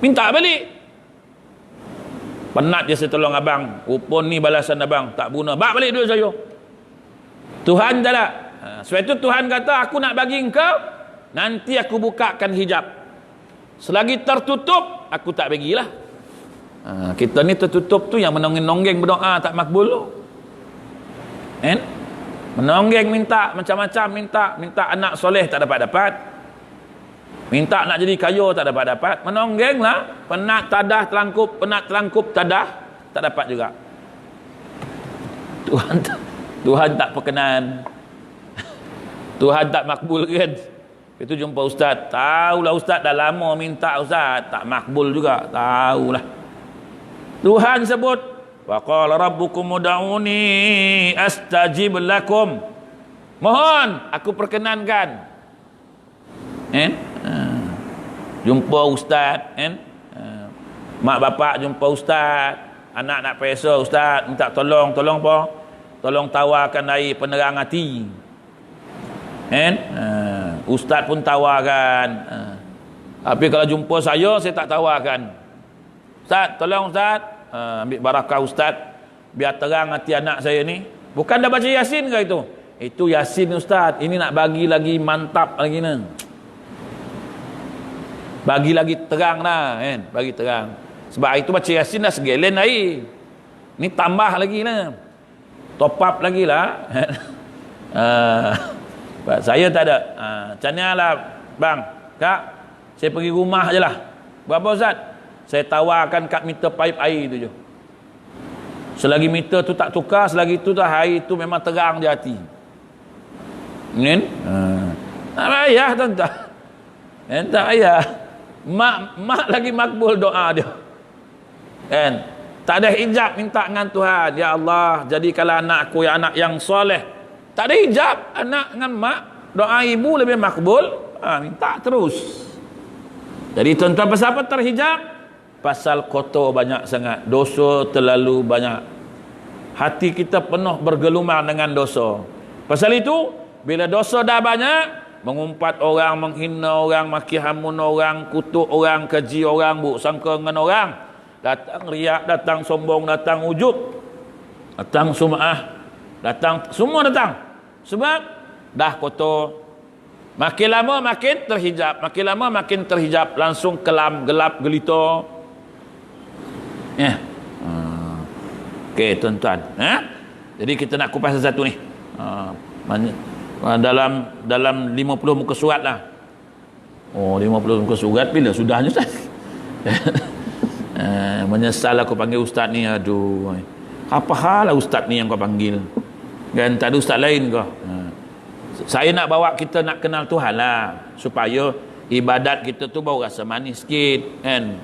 minta balik. Penat je saya tolong abang, kupon ni balasan abang, tak guna, bak balik duit saya. Tuhan tak nak. Sebab itu Tuhan kata, aku nak bagi engkau, nanti aku bukakan hijab. Selagi tertutup, aku tak bagilah. Kita ni tertutup tu yang menonggeng-nonggeng berdoa tak makbul. Menonggeng minta macam-macam, minta anak soleh tak dapat, minta nak jadi kaya tak dapat, menonggeng lah, penat telangkup tadah tak dapat juga. Tuhan tak perkenan, Tuhan tak makbul kan. Itu jumpa ustaz, tahulah ustaz dah lama minta ustaz, tak makbul juga, tahulah. Tuhan sebut, wa qala rabbukum ud'uni astajib lakum, mohon aku perkenankan. Jumpa ustaz, mak bapak jumpa ustaz, anak nak periksa ustaz, minta tolong apa? Tolong tawarkan air penerang hati. Ustaz pun tawarkan. Tapi kalau jumpa saya tak tawarkan. Ustaz, tolong Ustaz, ambil barakah Ustaz, biar terang hati anak saya ni. Bukan dah baca Yasin ke itu? Itu Yasin Ustaz, ini nak bagi lagi mantap lagi ni. Bagi lagi terang lah, kan? Bagi terang. Sebab itu baca Yasin dah segelen air. Ni tambah lagi lah. Top up lagi lah. Saya tak ada. Macam ni lah, bang, kak, saya pergi rumah je lah. Berapa Ustaz? Saya tawarkan kat meter pipe air tu je. Selagi meter tu tak tukar, selagi tu dah air tu memang terang di hati. Tak payah tuan-tuan. Tak payah. Mak lagi makbul doa dia. Kan? Tak ada hijab minta dengan Tuhan. Ya Allah, jadikanlah anakku yang anak yang soleh. Tak ada hijab, anak dengan mak, doa ibu lebih makbul. Minta terus. Jadi tuan-tuan, pasal apa terhijab? Pasal kotor banyak sangat, dosa terlalu banyak, hati kita penuh bergelumang dengan dosa. Pasal itu, bila dosa dah banyak, mengumpat orang, menghina orang, maki hamun orang, kutuk orang, keji orang, buruk sangka dengan orang, datang riak, datang sombong, datang ujub, datang sum'ah, datang, semua datang. Sebab dah kotor. Makin lama makin terhijab, makin lama makin terhijab, langsung kelam, gelap, gelita. Okey tuan-tuan, jadi kita nak kupas satu ni. Dalam 50 muka surat lah. 50 muka surat bila sudahnya Ustaz? Menyesal aku panggil ustaz ni, aduh. Apa hal lah ustaz ni yang kau panggil? Kan tak ada ustaz lain kau? Saya nak bawa kita nak kenal Tuhan lah, supaya ibadat kita tu bau rasa manis sikit, kan?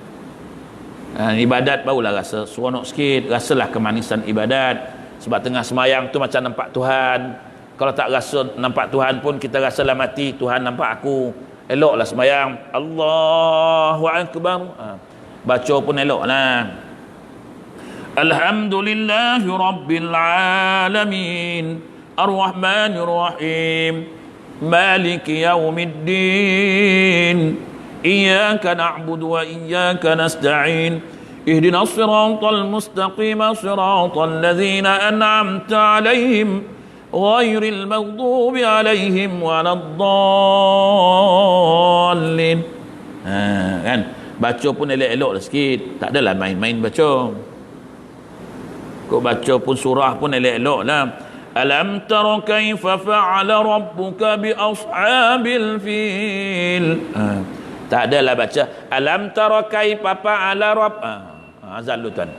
Ibadat barulah rasa seronok sikit, rasalah kemanisan ibadat. Sebab tengah semayang tu macam nampak Tuhan. Kalau tak rasa nampak Tuhan pun kita rasalah mati Tuhan nampak aku. Eloklah semayang. Allahu Akbar. Baca pun eloklah. Alhamdulillahi Rabbil Alamin, Ar-Rahmanir Rahim, Maliki Yawmiddin, Iyyaka na'budu wa iyyaka nasta'in, Ihdinas siratal mustaqim, siratal ladzina an'amta 'alaihim, ghairil maghdubi 'alaihim waladdallin. Kan? Baca pun elok-elok sikit, tak adalah main-main baca. Kau baca pun surah pun elok-elok lah. Alam tara kaifa fa'ala rabbuka bi ashabil fil. Tak adalah baca alam tara kaifa fa'ala rabb. Azal lu tuan.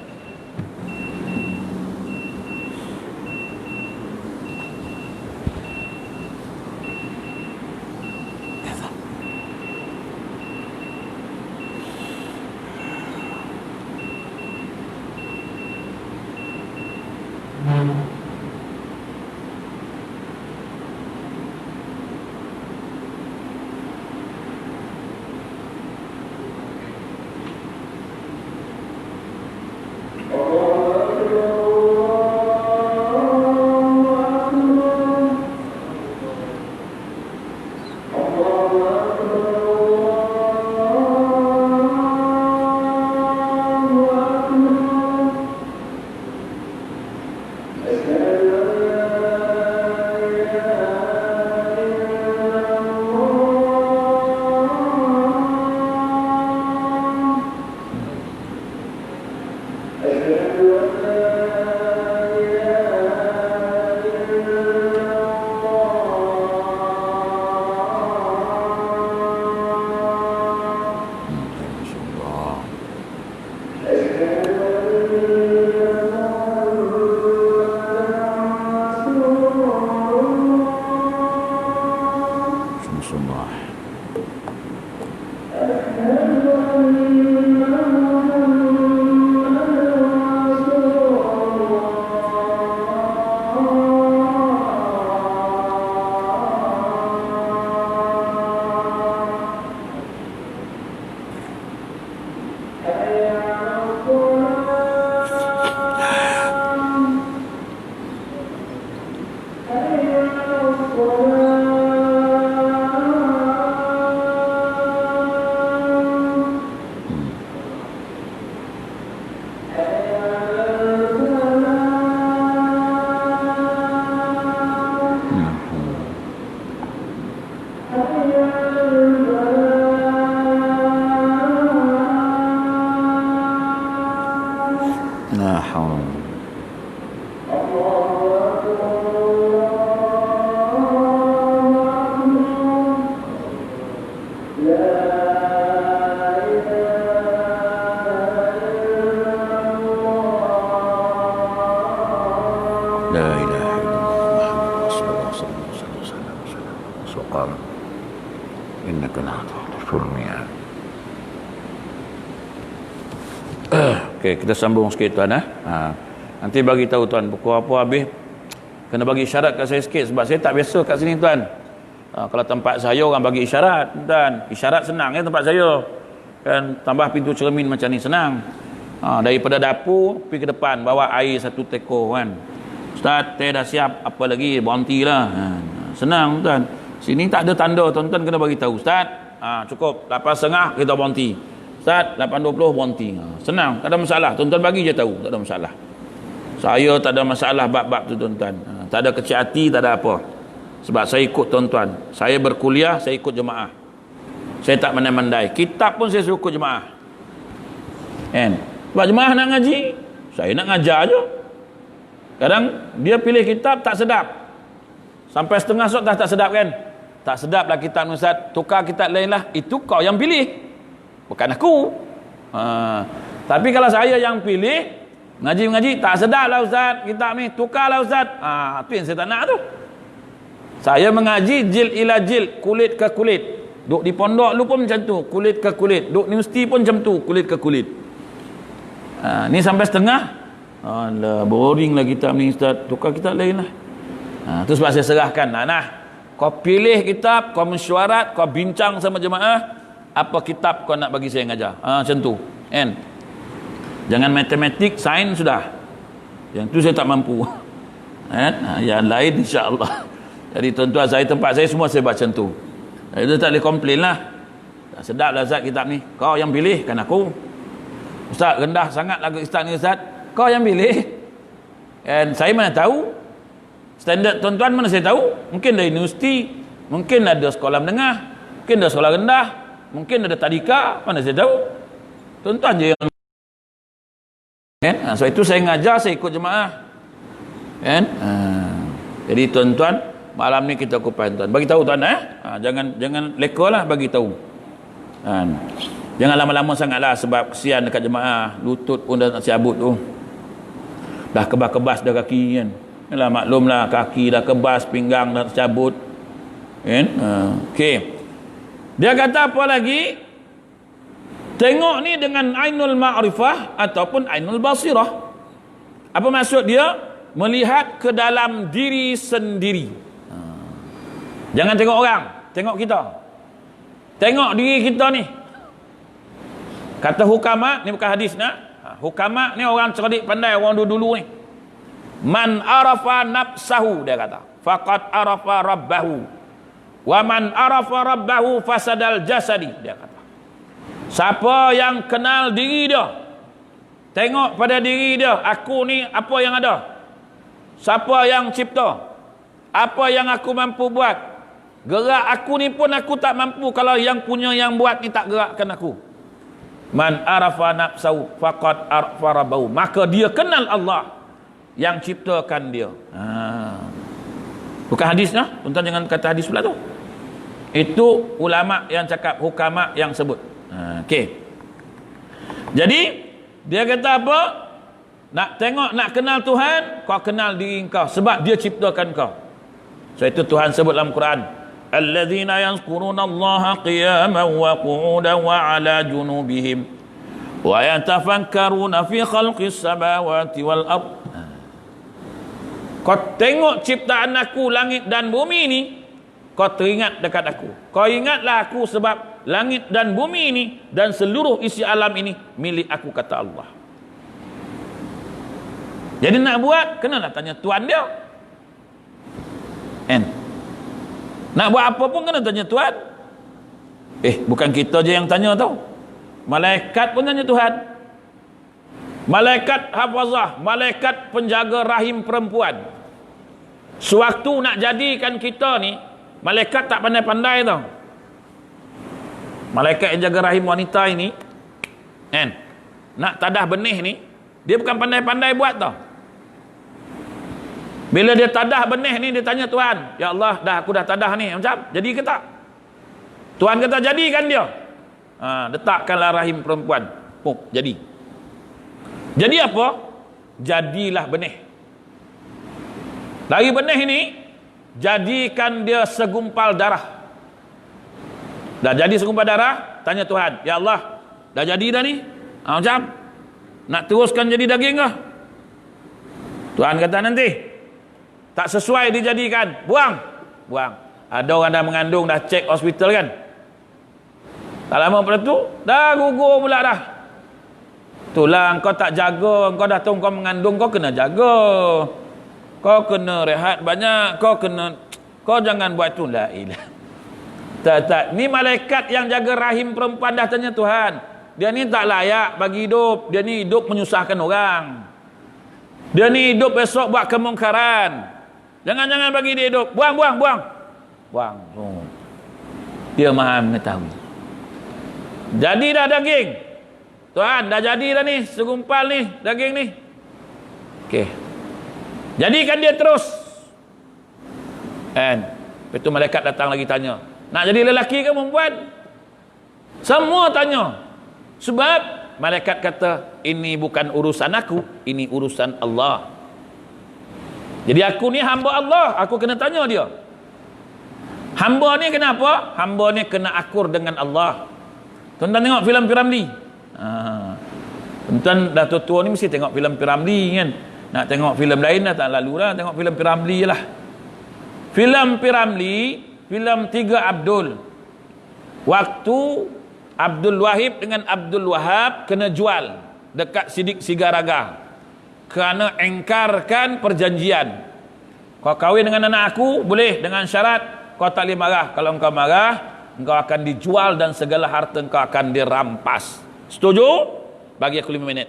Okey, kita sambung sikit tuan. Nanti bagi tahu tuan pukul apa habis. Kena bagi isyarat kat saya sikit sebab saya tak biasa kat sini tuan. Kalau tempat saya orang bagi isyarat tuan. Isyarat senang ya tempat saya. Kan tambah pintu cermin macam ni senang. Daripada dapur pergi ke depan bawa air 1 teko kan. Ustaz, teh dah siap, apa lagi? Berhenti lah. Senang tuan. Sini tak ada tanda, tuan-tuan kena bagi tahu. Ustaz, cukup 8.30 kita berhenti. Ustaz, 8.20 berhenti. Senang, tak ada masalah. Tuan-tuan bagi je tahu, tak ada masalah. Saya tak ada masalah bab-bab tu tuan-tuan. Tak ada kecil hati, tak ada apa. Sebab saya ikut tuan-tuan. Saya berkuliah, saya ikut jemaah. Saya tak mandai-mandai. Kitab pun saya suruh ikut jemaah. Kan? Sebab jemaah nak ngaji, saya nak ngajar je. Kadang dia pilih kitab tak sedap. Sampai setengah sok dah tak sedap kan? Tak sedap lah kitab Ustaz. Tukar kitab lain lah. Itu kau yang pilih. Bukan aku. Tapi kalau saya yang pilih, ngaji-ngaji tak sedap lah Ustaz kitab ni, tukarlah Ustaz. Itu yang saya tak nak tu. Saya mengaji jil ila jil, kulit ke kulit. Duk di pondok lu pun macam tu, kulit ke kulit. Duk universiti pun macam tu, kulit ke kulit. Ni sampai setengah. Alah, boring lah kitab ni Ustaz. Tukar kitab lain lah. Tu sebab saya serahkan. Kau pilih kitab, kau mesyuarat, kau bincang sama jemaah, apa kitab kau nak bagi saya ngajar. Macam tu. Kan? Jangan matematik, sains sudah. Yang tu saya tak mampu. Yang lain insya-Allah. Jadi tuan-tuan, tempat saya semua saya buat macam tu. Itu tak boleh komplain lah. Sedap lah Ustaz kitab ni. Kau yang pilih, kan aku. Ustaz rendah sangat lagu Ustaz ni Ustaz. Kau yang pilih. Dan saya mana tahu. Standard tuan-tuan mana saya tahu. Mungkin dari universiti, mungkin ada sekolah menengah, mungkin ada sekolah rendah, mungkin ada tadika, mana saya tahu. Tuan-tuan je yang so itu saya ngajar, saya ikut jemaah. Jadi tuan-tuan, malam ni kita kupas tuan. Bagi tahu tuan jangan leka lah, bagi tahu. Jangan lama-lama sangatlah, sebab kesian dekat jemaah, lutut pun dah nak siabut tu. Dah kebas-kebas dah kaki kan. Yalah, maklumlah, kaki dah kebas, pinggang dah cabut. Okey. Dia kata apa lagi? Tengok ni dengan ainul ma'rifah ataupun ainul basirah. Apa maksud dia? Melihat ke dalam diri sendiri. Jangan tengok orang, tengok kita. Tengok diri kita ni. Kata hukama, ni bukan hadis nak. Hukama ni orang cerdik pandai, orang dulu ni. Man arafa nafsahu, dia kata, faqad arafa rabbahu. Wa man arafa rabbahu fasadal jasadi, dia kata. Siapa yang kenal diri dia, tengok pada diri dia, aku ni apa yang ada, siapa yang cipta, apa yang aku mampu buat, gerak aku ni pun aku tak mampu kalau yang punya yang buat ni tak gerakkan aku. Man arafa nafsahu faqad arafa rabbahu, maka dia kenal Allah yang ciptakan dia. Bukan hadis lah, tuan-tuan jangan kata hadis pula tu. Itu ulama yang cakap, hukama yang sebut. Okey. Jadi dia kata apa? Nak tengok, nak kenal Tuhan, kau kenal diri kau, sebab dia ciptakan kau. So itu Tuhan sebut dalam Quran, alladzina yazkurunallaha qiyaman wa qu'udan wa 'ala junubihim wa yatafakkaruna fi khalqis samawati wal ardh. Kau tengok ciptaan aku, langit dan bumi ni, kau teringat dekat aku. Kau ingatlah aku, sebab langit dan bumi ini dan seluruh isi alam ini milik aku, kata Allah. Jadi nak buat, kenalah tanya Tuhan dia. Nak buat apa pun kena tanya Tuhan. Bukan kita je yang tanya tau. Malaikat pun tanya Tuhan. Malaikat hafazah, malaikat penjaga rahim perempuan. Sewaktu nak jadikan kita ni, malaikat tak pandai-pandai tau. Malaikat yang jaga rahim wanita ini, nak tadah benih ni, dia bukan pandai-pandai buat tau. Bila dia tadah benih ni, dia tanya Tuhan, ya Allah, aku dah tadah ni, macam jadi ke tak? Tuhan kata jadikan dia. Letakkanlah rahim perempuan. Jadi. Jadi apa? Jadilah benih. Dari benih ini, jadikan dia segumpal darah. Dah jadi segumpal darah, tanya Tuhan, ya Allah, dah jadi dah ni? Macam? Nak teruskan jadi daging ke? Tuhan kata nanti. Tak sesuai dijadikan, buang. Ada orang dah mengandung, dah cek hospital kan? Tak lama pada tu, dah gugur pula dah. Itulah, kau tak jaga, kau dah tahu kau mengandung, kau kena jaga. Kau kena rehat banyak, kau jangan buat tu. La ilah. Tak. Ni malaikat yang jaga rahim perempuan dah tanya Tuhan. Dia ni tak layak bagi hidup. Dia ni hidup menyusahkan orang. Dia ni hidup besok buat kemungkaran. Jangan bagi dia hidup. Buang. Dia maha mengetahui. Jadi dah daging. Tuhan, dah jadi dah ni, segumpal ni, daging ni. Okey. Jadikan dia terus. Lepas tu malaikat datang lagi tanya, nak jadi lelaki ke perempuan? Semua tanya. Sebab malaikat kata, ini bukan urusan aku, ini urusan Allah. Jadi aku ni hamba Allah, aku kena tanya dia. Hamba ni kenapa? Hamba ni kena akur dengan Allah. Tuan-tuan tengok filem Piramli. Tuan dah tua ni mesti tengok filem P.Ramlee kan. Nak tengok filem lain dah tak lalu lah, tengok filem P.Ramlee je lah. Filem P.Ramlee, filem Tiga Abdul. Waktu Abdul Wahid dengan Abdul Wahab kena jual dekat Sidik Sigaraga kerana engkarkan perjanjian. Kau kahwin dengan anak aku boleh dengan syarat kau tak boleh marah. Kalau engkau marah, engkau akan dijual dan segala harta engkau akan dirampas. Setuju? Bagi aku 5 minit.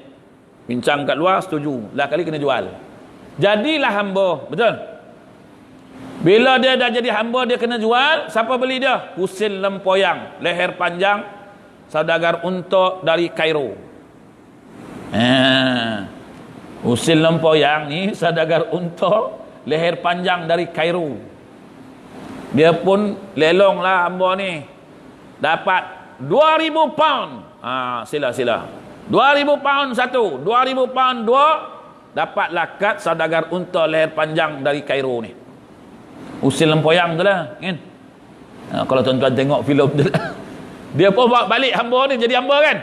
Bincang kat luar, setuju. Lah kali kena jual. Jadilah hamba. Betul? Bila dia dah jadi hamba, dia kena jual. Siapa beli dia? Husin Lempoyang, leher panjang, saudagar unta dari Kairo. Husin Lempoyang ni saudagar unta, leher panjang dari Kairo. Dia pun lelong lah hamba ni. Dapat 2,000 pound. Sila. 2,000 pound satu, 2,000 pound dua, dapat lakat saudagar unta leher panjang dari Kairo ni. Usil Lempoyang tu lah kan. Kalau tuan-tuan tengok filem tu lah. Dia pun bawa balik hamba ni jadi hamba kan.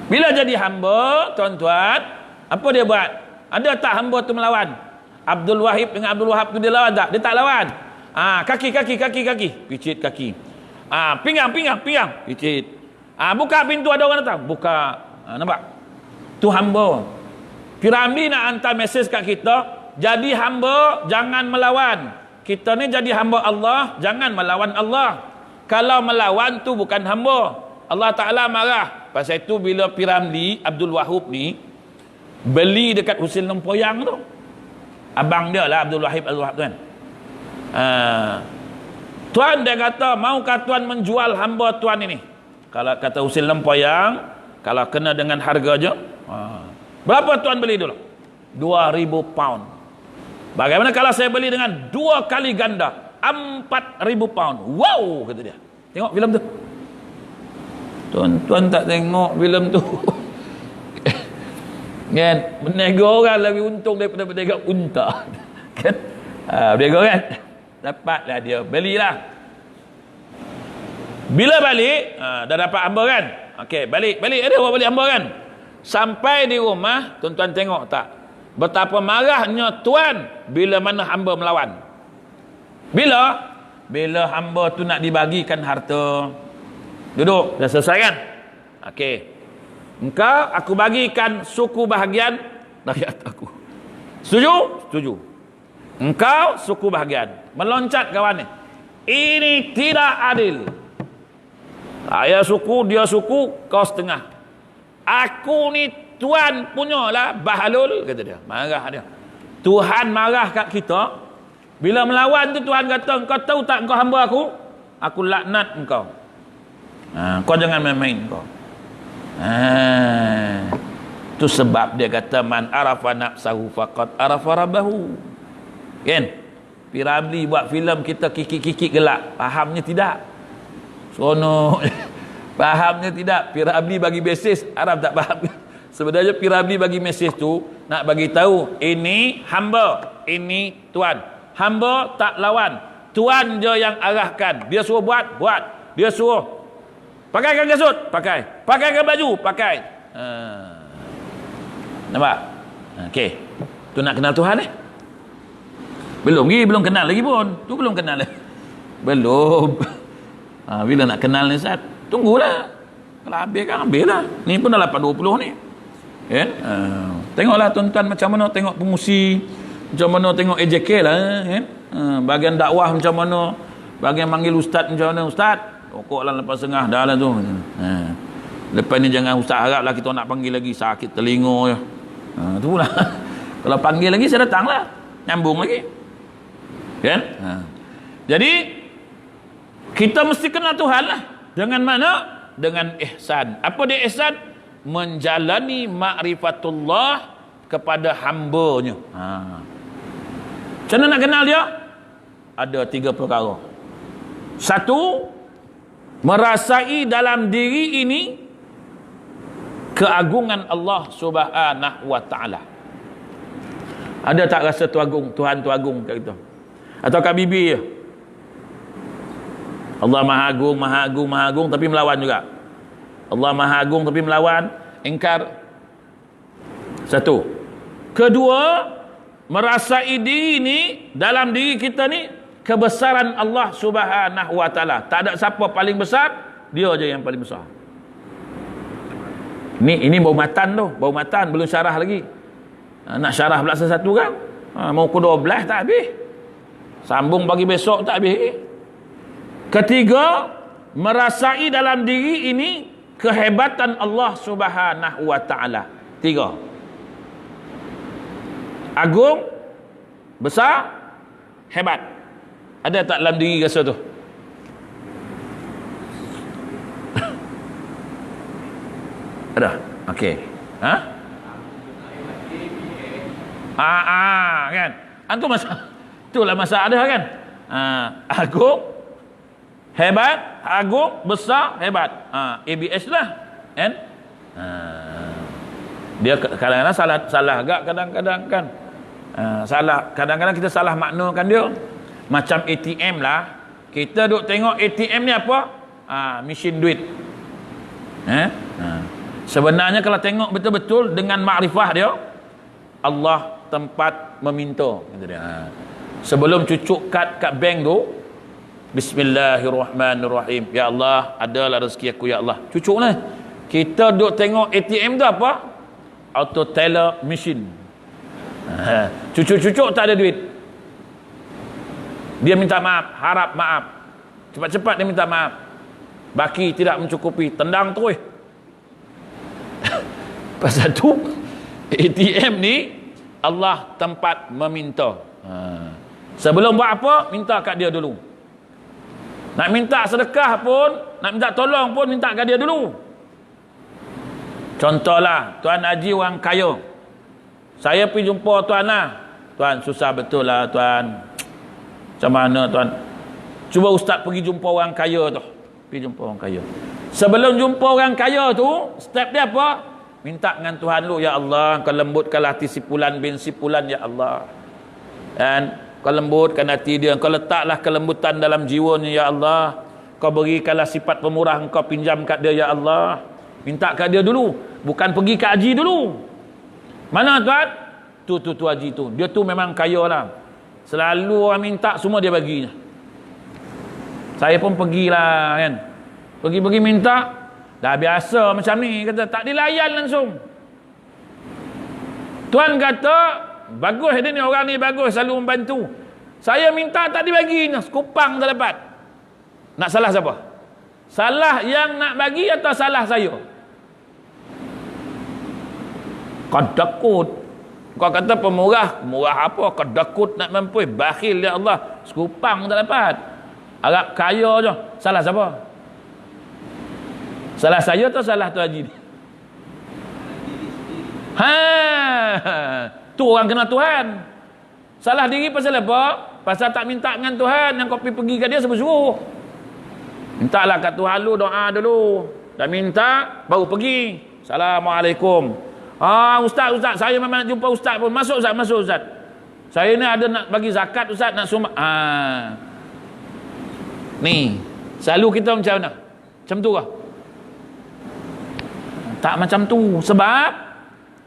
Bila jadi hamba, tuan-tuan, apa dia buat? Ada tak hamba tu melawan? Abdul Wahid dengan Abdul Wahab tu dia lawan tak? Dia tak lawan. Kaki. Picit kaki. Pinggang. Picit. Buka pintu, ada orang datang. Buka. Nampak? Tu hamba. P.Ramlee nak hantar mesej kat kita, jadi hamba, jangan melawan. Kita ni jadi hamba Allah, jangan melawan Allah. Kalau melawan tu bukan hamba. Allah Ta'ala marah. Pasal itu bila P.Ramlee, Abdul Wahab ni, beli dekat Husin Lempoyang tu. Abang dia lah Abdul Wahab tu kan. Tuan dia kata, maukah tuan menjual hamba tuan ini? Kalau kata Husin Lempoyang, kalau kena dengan harga je, berapa tuan beli dulu? 2,000 pound. Bagaimana kalau saya beli dengan 2 kali ganda, 4,000 pound? Wow, kata dia. Tengok filem tu. Tuan-tuan tak tengok filem tu. Kan? Berniaga orang lebih untung daripada berniaga unta. Kan? Berniaga kan? Dapatlah dia. Belilah. Bila balik, dah dapat hamba kan? Okey, balik. Ada orang balik hamba kan? Sampai di rumah, tuan-tuan tengok tak? Betapa marahnya tuan bila mana hamba melawan. Bila hamba tu nak dibagikan harta. Duduk, dah selesai kan? Okey. Engkau, aku bagikan suku bahagian rakyat aku. Setuju? Setuju. Engkau, suku bahagian. Meloncat kawan ni. Ini tidak adil. Saya suku, dia suku, kau setengah. Aku ni tuan punya lah, bahalul, kata dia. Marah dia. Tuhan marah kat kita. Bila melawan tu Tuhan kata, kau tahu tak kau hamba aku? Aku laknat engkau. Kau jangan main-main kau. Itu sebab dia kata, man arafa nafsahu faqad arafa rabbahu. Kan? P.Ramlee buat filem kita kikik-kikik gelak. Fahamnya tidak. Sono. Fahamnya tidak. P.Ramlee bagi mesej, Arab tak faham. Sebenarnya P.Ramlee bagi mesej tu nak bagi tahu ini hamba, ini tuan. Hamba tak lawan. Tuan je yang arahkan. Dia suruh buat. Dia suruh pakaikan kasut, pakaikan baju, pakai. Nampak? Okey. Tu nak kenal Tuhan belum kenal lagi pun. Tu belum kenal lagi. Belum. Bila nak kenal ni Ustaz? Tunggulah. Kalau habis kan habislah. Ni pun dah 8.20 ni. Kan? Tengoklah tuan-tuan macam mana tengok pengusi, macam mana tengok AJK lah, kan? Bahagian dakwah macam mana, bahagian manggil ustaz macam mana, ustaz pokoklah lepas setengah dah lah tu. Lepas ni jangan ustaz haraplah kita nak panggil lagi, sakit telinga je. Tu pula. Kalau panggil lagi saya datang lah, nyambung lagi, kan? Jadi kita mesti kenal Tuhan lah. Dengan mana? Dengan ihsan. Apa dia ihsan? Menjalani ma'rifatullah kepada hambanya. Macam mana nak kenal dia? Ada 3 perkara. 1, merasai dalam diri ini keagungan Allah Subhanahu wa taala. Ada tak rasa Tuhan tu agung kat kita? Atau kat bibi je? Allah maha agung tapi melawan juga. Allah maha agung tapi melawan. ingkar. Satu. Kedua, merasai diri ni, dalam diri kita ni kebesaran Allah Subhanahu wa taala. Tak ada siapa paling besar, dia aja yang paling besar. Ini bau matan tu, bau matan belum syarah lagi. Nak syarah pula satu kan? Mau ke 12 tak habis. Sambung bagi besok tak habis. Ketiga, merasai dalam diri ini kehebatan Allah Subhanahu wa taala. 3. Agung, besar, hebat. Ada tak dalam diri rasa tu? Ada. Okey. Kan. Antum itulah masa ada kan. Agung, hebat, agung, besar, hebat. ABS lah. Kan? Dia kadang-kadang salah agak kadang-kadang kan. Salah, kadang-kadang kita salah maknakan dia. Macam ATM lah. Kita duk tengok ATM ni apa? Mesin duit. Sebenarnya kalau tengok betul-betul dengan makrifah dia, Allah tempat meminta. Sebelum cucuk kad kat bank tu, Bismillahirrahmanirrahim. Ya Allah, adalah rezeki aku ya Allah. Cucuk lah. Kita duk tengok ATM tu apa? Auto teller machine. Cucuk-cucuk tak ada duit. Dia minta maaf, harap maaf. Cepat-cepat dia minta maaf. Baki tidak mencukupi, tendang terus. Pasal tu ATM ni Allah tempat meminta. Sebelum buat apa, minta kat dia dulu. Nak minta sedekah pun, nak minta tolong pun, minta kat dia dulu. Contohlah, Tuan Haji orang kaya. Saya pergi jumpa Tuan lah. Tuan, susah betul lah Tuan. Macam mana Tuan? Cuba Ustaz pergi jumpa orang kaya tu. Pergi jumpa orang kaya. Sebelum jumpa orang kaya tu, step dia apa? Minta dengan Tuhan lu, ya Allah, kau lembutkanlah hati si Fulan bin si Fulan, ya Allah. Dan kau lembutkan hati dia, kau letaklah kelembutan dalam jiwanya, ya Allah. Kau berikanlah sifat pemurah, kau pinjam kat dia, ya Allah. Minta kat dia dulu, bukan pergi ke haji dulu. Mana Tuan? Tu haji tu. Dia tu memang kaya lah. Selalu orang minta, semua dia baginya. Saya pun pergilah kan. Pergi minta. Dah biasa macam ni, kata tak dilayan langsung. Tuan kata, bagus dia ni, orang ni bagus, selalu membantu. Saya minta tak dibaginya, sekupang tak dapat. Nak salah siapa? Salah yang nak bagi atau salah saya? Kau takut. Kau kata pemurah, murah apa? Kau takut nak mampu, bakhil ya Allah, sekupang tak dapat. Harap kaya je. Salah siapa? Salah saya atau salah tu haji ni? Tu orang kenal Tuhan. Salah diri pasal apa? Pasal tak minta dengan Tuhan. Yang kau pergi kat dia suruh-suruh. Mintalah kat Tuhan lu, doa dulu. Dah minta, baru pergi. Assalamualaikum. Ustaz, saya memang nak jumpa Ustaz pun. Masuk Ustaz. Saya ni ada nak bagi zakat Ustaz, nak sumbang. Ni, selalu kita macam mana? Macam tu kah? Tak macam tu. Sebab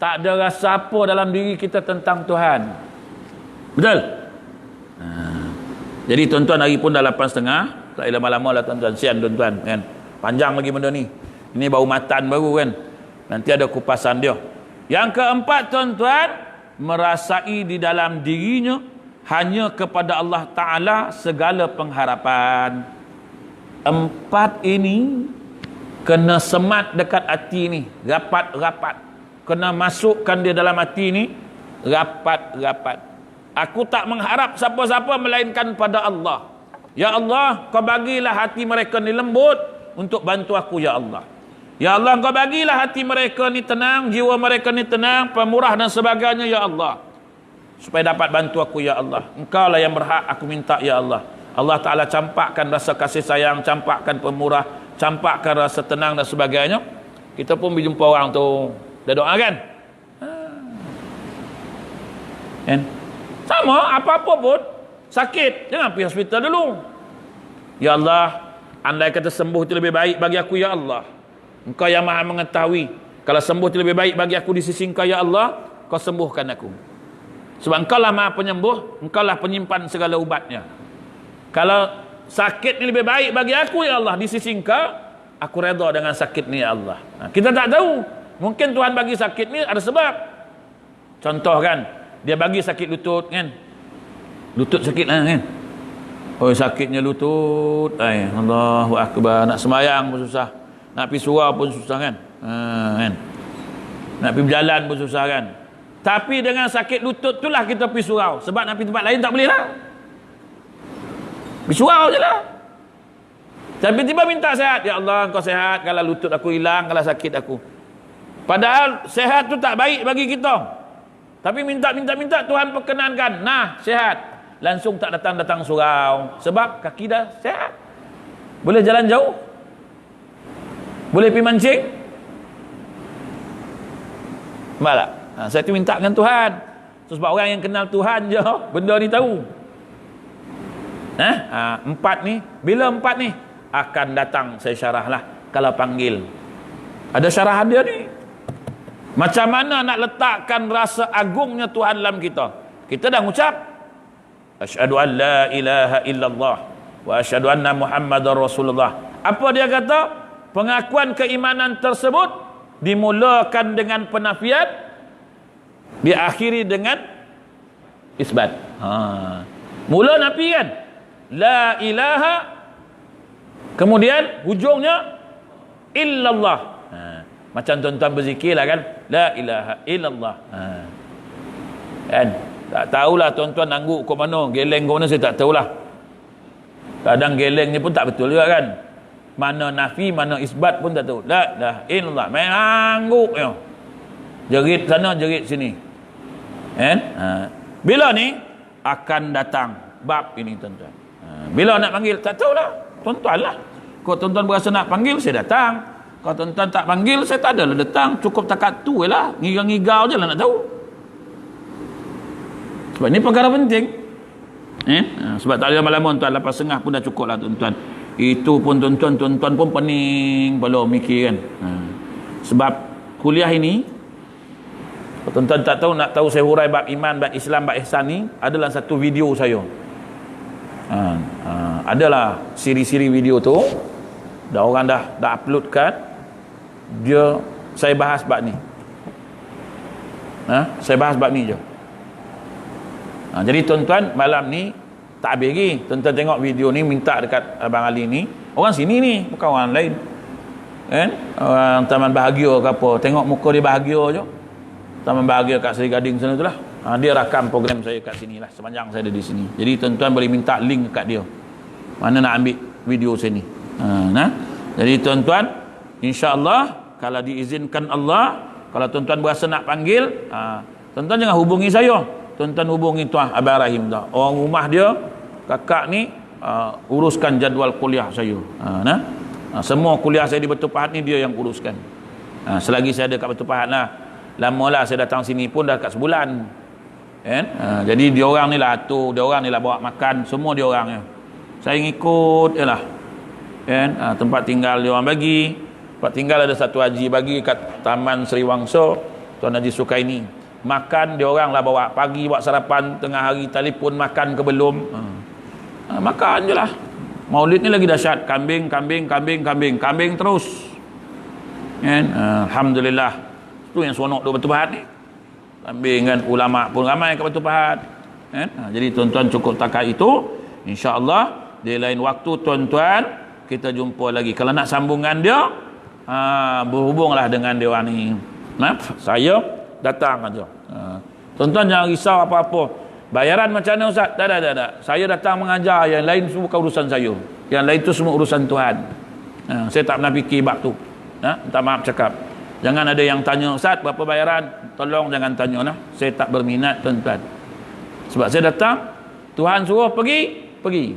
tak ada rasa apa dalam diri kita tentang Tuhan. Betul? Jadi tuan-tuan, hari pun dah 8.30. Tak lama-lama lah tuan-tuan. Sian tuan-tuan kan? Panjang lagi benda ni. Ini bau matan baru kan? Nanti ada kupasan dia. Yang keempat tuan-tuan, merasai di dalam dirinya hanya kepada Allah Ta'ala segala pengharapan. 4 ini kena semat dekat hati ni, rapat-rapat. Kena masukkan dia dalam hati ni, rapat-rapat. Aku tak mengharap siapa-siapa melainkan pada Allah. Ya Allah, kau bagilah hati mereka ni lembut untuk bantu aku, ya Allah. Ya Allah, kau bagilah hati mereka ni tenang, jiwa mereka ni tenang, pemurah dan sebagainya, ya Allah. Supaya dapat bantu aku, ya Allah. Engkau lah yang berhak aku minta, ya Allah. Allah Ta'ala campakkan rasa kasih sayang, campakkan pemurah, campakkan rasa tenang dan sebagainya. Kita pun berjumpa orang tu, dah doa kan? Sama, apa-apa pun sakit, jangan pergi hospital dulu. Ya Allah, andai kata sembuh itu lebih baik bagi aku, ya Allah. Engkau yang maha mengetahui. Kalau sembuh itu lebih baik bagi aku di sisi Engkau ya Allah, Kau sembuhkan aku. Sebab Engkau lah Maha Penyembuh, Engkau lah penyimpan segala ubatnya. Kalau sakit ni lebih baik bagi aku ya Allah di sisi Engkau, aku redha dengan sakit ni ya Allah. Kita tak tahu, mungkin Tuhan bagi sakit ni ada sebab. Contoh kan, dia bagi sakit lutut kan, lutut sakit lah kan, oh sakitnya lutut, Allahu Akbar, nak sembahyang pun susah, nak pergi surau pun susah kan, kan, nak pergi berjalan pun susah kan. Tapi dengan sakit lutut itulah kita pergi surau, sebab nak pergi tempat lain tak boleh lah, pergi surau je lah. Tapi tiba minta sehat, ya Allah Engkau sehat kalau lutut aku hilang, kalau sakit aku. Padahal sehat tu tak baik bagi kita, tapi minta Tuhan perkenankan, nah sehat, langsung tak datang surau, sebab kaki dah sehat, boleh jalan jauh, boleh pergi mancing. Malah saya tu minta dengan Tuhan, sebab orang yang kenal Tuhan je benda ni tahu. Empat ni, bila empat ni akan datang, saya syarahlah kalau panggil. Ada syarah dia ni, macam mana nak letakkan rasa agungnya Tuhan dalam kita. Kita dah ucap asyhadu an la ilaha illallah wa asyhadu anna muhammadar rasulullah. Apa dia kata? Pengakuan keimanan tersebut dimulakan dengan penafian, diakhiri dengan isbat. Mula nafi kan, la ilaha, kemudian hujungnya illallah. Macam tuan-tuan berzikir lah kan, la ilaha illallah. Kan, tak tahulah tuan-tuan nangguk ke mana, geleng ke mana, saya tak tahulah. Kadang geleng ni pun tak betul juga kan, mana nafi mana isbat pun tak tahu. La ilaha illallah, main nangguk je, jerit sana jerit sini kan. Bila ni akan datang bab ini tuan-tuan. Bila nak panggil tak tahulah, tuan-tuan lah. Kalau tuan-tuan berasa nak panggil, saya datang. Kalau tuan-tuan tak panggil, saya tak adalah datang. Cukup takat tu je lah, ngigau-ngigau je lah nak tahu. Sebab ni perkara penting. Sebab tak ada lama-lama tuan, 8.30 pun dah cukup lah tuan-tuan. Itu pun tuan-tuan pun pening belum mikir kan. Sebab kuliah ini, tuan-tuan tak tahu, nak tahu saya hurai bab iman, bab Islam, bab ihsan ni, adalah satu video saya. Adalah siri-siri video tu, dah orang dah uploadkan. Dia, saya bahas bab ni. Saya bahas bab ni je. Jadi tuan-tuan, malam ni tak habis lagi. Tuan-tuan tengok video ni, minta dekat Abang Ali ni, orang sini ni, bukan orang lain kan, orang Taman Bahagia ke apa, tengok muka dia bahagia je. Taman Bahagia kat Seri Gading sana tu lah. Dia rakam program saya kat sini lah, sepanjang saya ada di sini. Jadi tuan-tuan boleh minta link kat dia, mana nak ambil video saya ni. Jadi tuan-tuan, insya-Allah kalau diizinkan Allah, kalau tuan-tuan berasa nak panggil, tuan-tuan jangan hubungi saya, tuan-tuan hubungi Tuan Abang Rahim dah. Orang rumah dia, kakak ni, uruskan jadual kuliah saya. Semua kuliah saya di Batu Pahat ni dia yang uruskan. Selagi saya ada kat Batu Pahat lah. Lamalah saya datang sini pun dah kat sebulan kan. Jadi dia orang ni lah atur, dia orang ni lah bawa makan, semua dia orang je. Saya ngikut je lah kan. Tempat tinggal dia orang bagi, tempat tinggal ada satu haji bagi kat Taman Seri Wangsa, Tuan Haji Sukaini. Makan dia orang lah bawa, pagi buat sarapan, tengah hari telefon makan ke belum. Makan je lah. Maulid ni lagi dahsyat, kambing terus kan. Alhamdulillah, tu yang seronok di Batu Pahat ni, kambing kan. Ulama pun ramai kat Batu Pahat kan. Jadi tuan-tuan cukup takat itu. InsyaAllah di lain waktu tuan-tuan kita jumpa lagi. Kalau nak sambungan dia, berhubunglah dengan dia orang ni. Saya datang aja. Tuan-tuan jangan risau apa-apa. Bayaran macam mana Ustaz? Tak. Saya datang mengajar, yang lain semua bukan urusan saya. Yang lain tu semua urusan Tuhan. Saya tak pernah fikir bab tu. Minta maaf cakap. Jangan ada yang tanya, Ustaz berapa bayaran? Tolong jangan tanya lah. Saya tak berminat tuan-tuan. Sebab saya datang, Tuhan suruh pergi.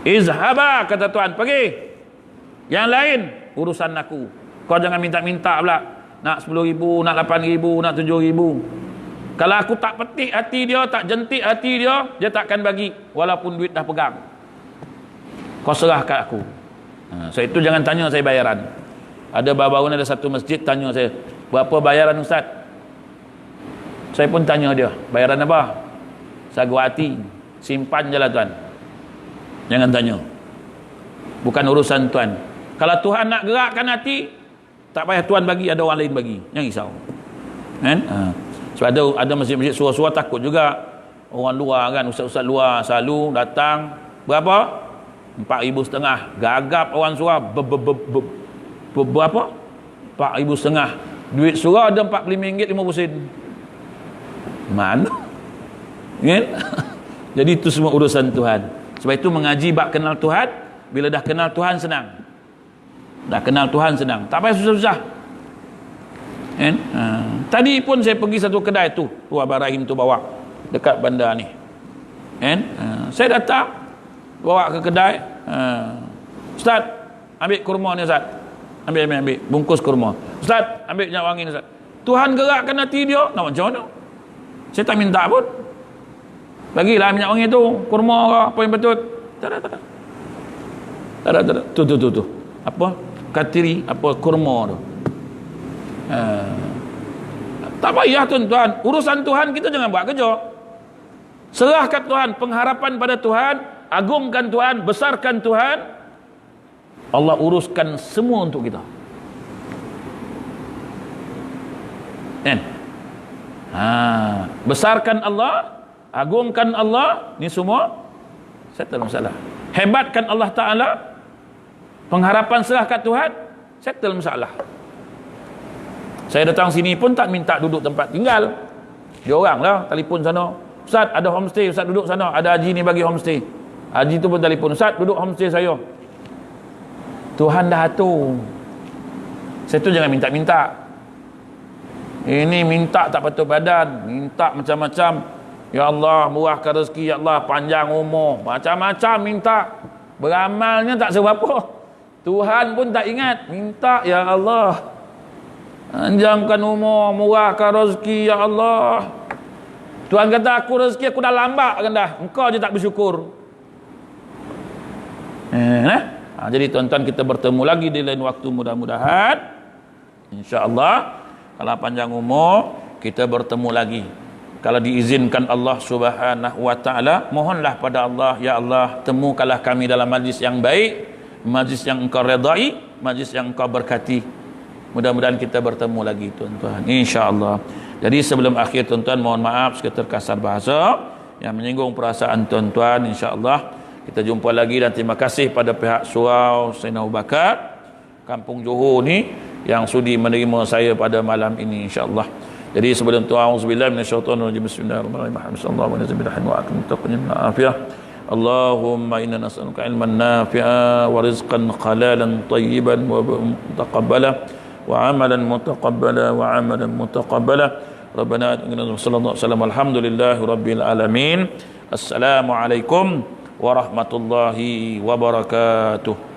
Izhaba, kata Tuhan, pergi. Yang lain urusan aku. Kau jangan minta-minta pula. Nak 10,000, nak 8,000, nak 7,000. Kalau aku tak petik hati dia, tak jentik hati dia, dia takkan bagi walaupun duit dah pegang. Kau serah kat aku. So itu jangan tanya saya bayaran. Ada baru-baru ni ada satu masjid tanya saya, Berapa bayaran Ustaz? Saya pun tanya dia, bayaran apa? Sagu hati, simpan je lah tuan. Jangan tanya. Bukan urusan tuan. Kalau Tuhan nak gerakkan hati, tak payah tuan bagi, ada orang lain bagi. Jangan risau. Kan? Sebab ada masjid-masjid surah-surah takut juga. Orang luar kan, ustaz-ustaz luar selalu datang. Berapa? 4,500. Gagap orang surah berapa? 4,500. Duit surah ada RM45, 50 sen. Mana? Kan? Jadi itu semua urusan Tuhan. Sebab itu mengaji bab kenal Tuhan. Bila dah kenal Tuhan senang. Dah kenal Tuhan senang. Tak payah susah-susah. Kan? Tadi pun saya pergi satu kedai tu Abang Rahim tu bawa dekat bandar ni. Kan? Saya datang bawa ke kedai. Ustaz, ambil kurma ni Ustaz. Ambil. Bungkus kurma. Ustaz, ambil minyak wangi ni Ustaz. Tuhan gerakkan hati dia. Nak macam mana? Saya tak minta pun. Bagilah minyak wangi tu, kurma ke apa yang betul. Tak ada. Tu. Apa? Katiri, apa kurma tu. Tak payah tuan-tuan. Urusan Tuhan kita jangan buat kerja. Serahkan Tuhan, pengharapan pada Tuhan, agungkan Tuhan, besarkan Tuhan. Allah uruskan semua untuk kita. Kan? Besarkan Allah, agungkan Allah, ni semua settle masalah. Hebatkan Allah Ta'ala, pengharapan serahkan Tuhan, settle masalah. Saya datang sini pun tak minta duduk tempat tinggal. Dia orang lah telefon sana, Ustaz ada homestay, Ustaz duduk sana, ada haji ni bagi homestay. Haji tu pun telefon, Ustaz duduk homestay saya. Tuhan dah atur. Saya tu jangan minta-minta. Ini minta tak patut badan, minta macam-macam. Ya Allah murahkan rezeki, ya Allah panjang umur, macam-macam minta. Beramalnya tak seberapa. Tuhan pun tak ingat, minta ya Allah panjangkan umur, murahkan rezeki ya Allah. Tuhan kata aku rezeki aku dah lambat kan dah, engkau je tak bersyukur. Jadi tuan-tuan kita bertemu lagi di lain waktu mudah-mudahan. InsyaAllah kalau panjang umur kita bertemu lagi. Kalau diizinkan Allah Subhanahu wa taala, mohonlah pada Allah, ya Allah temukanlah kami dalam majlis yang baik, majlis yang engkau redai, majlis yang engkau berkati. Mudah-mudahan kita bertemu lagi tuan-tuan, insya-Allah. Jadi sebelum akhir tuan-tuan, mohon maaf seketar kasar bahasa yang menyinggung perasaan tuan-tuan. Insya-Allah kita jumpa lagi, dan terima kasih pada pihak surau Sayyidina Abu Bakar Kampung Johor ni yang sudi menerima saya pada malam ini, insya-Allah. Jadi sebelum tu, auzubillahi minasyaitonirrajim, bismillahirrahmanirrahim, sallallahu alaihi wasallam wa akim taqdim afiyah. Allahumma inna nas'aluka ilman nafi'a wa rizqan halalan tayyiban wa mutaqabbala wa amalan mutaqabbala wa amalan mutaqabbala. Rabbana atina sallallahu alaihi wasallam, alhamdulillahi rabbil alamin. Assalamualaikum warahmatullahi wabarakatuh.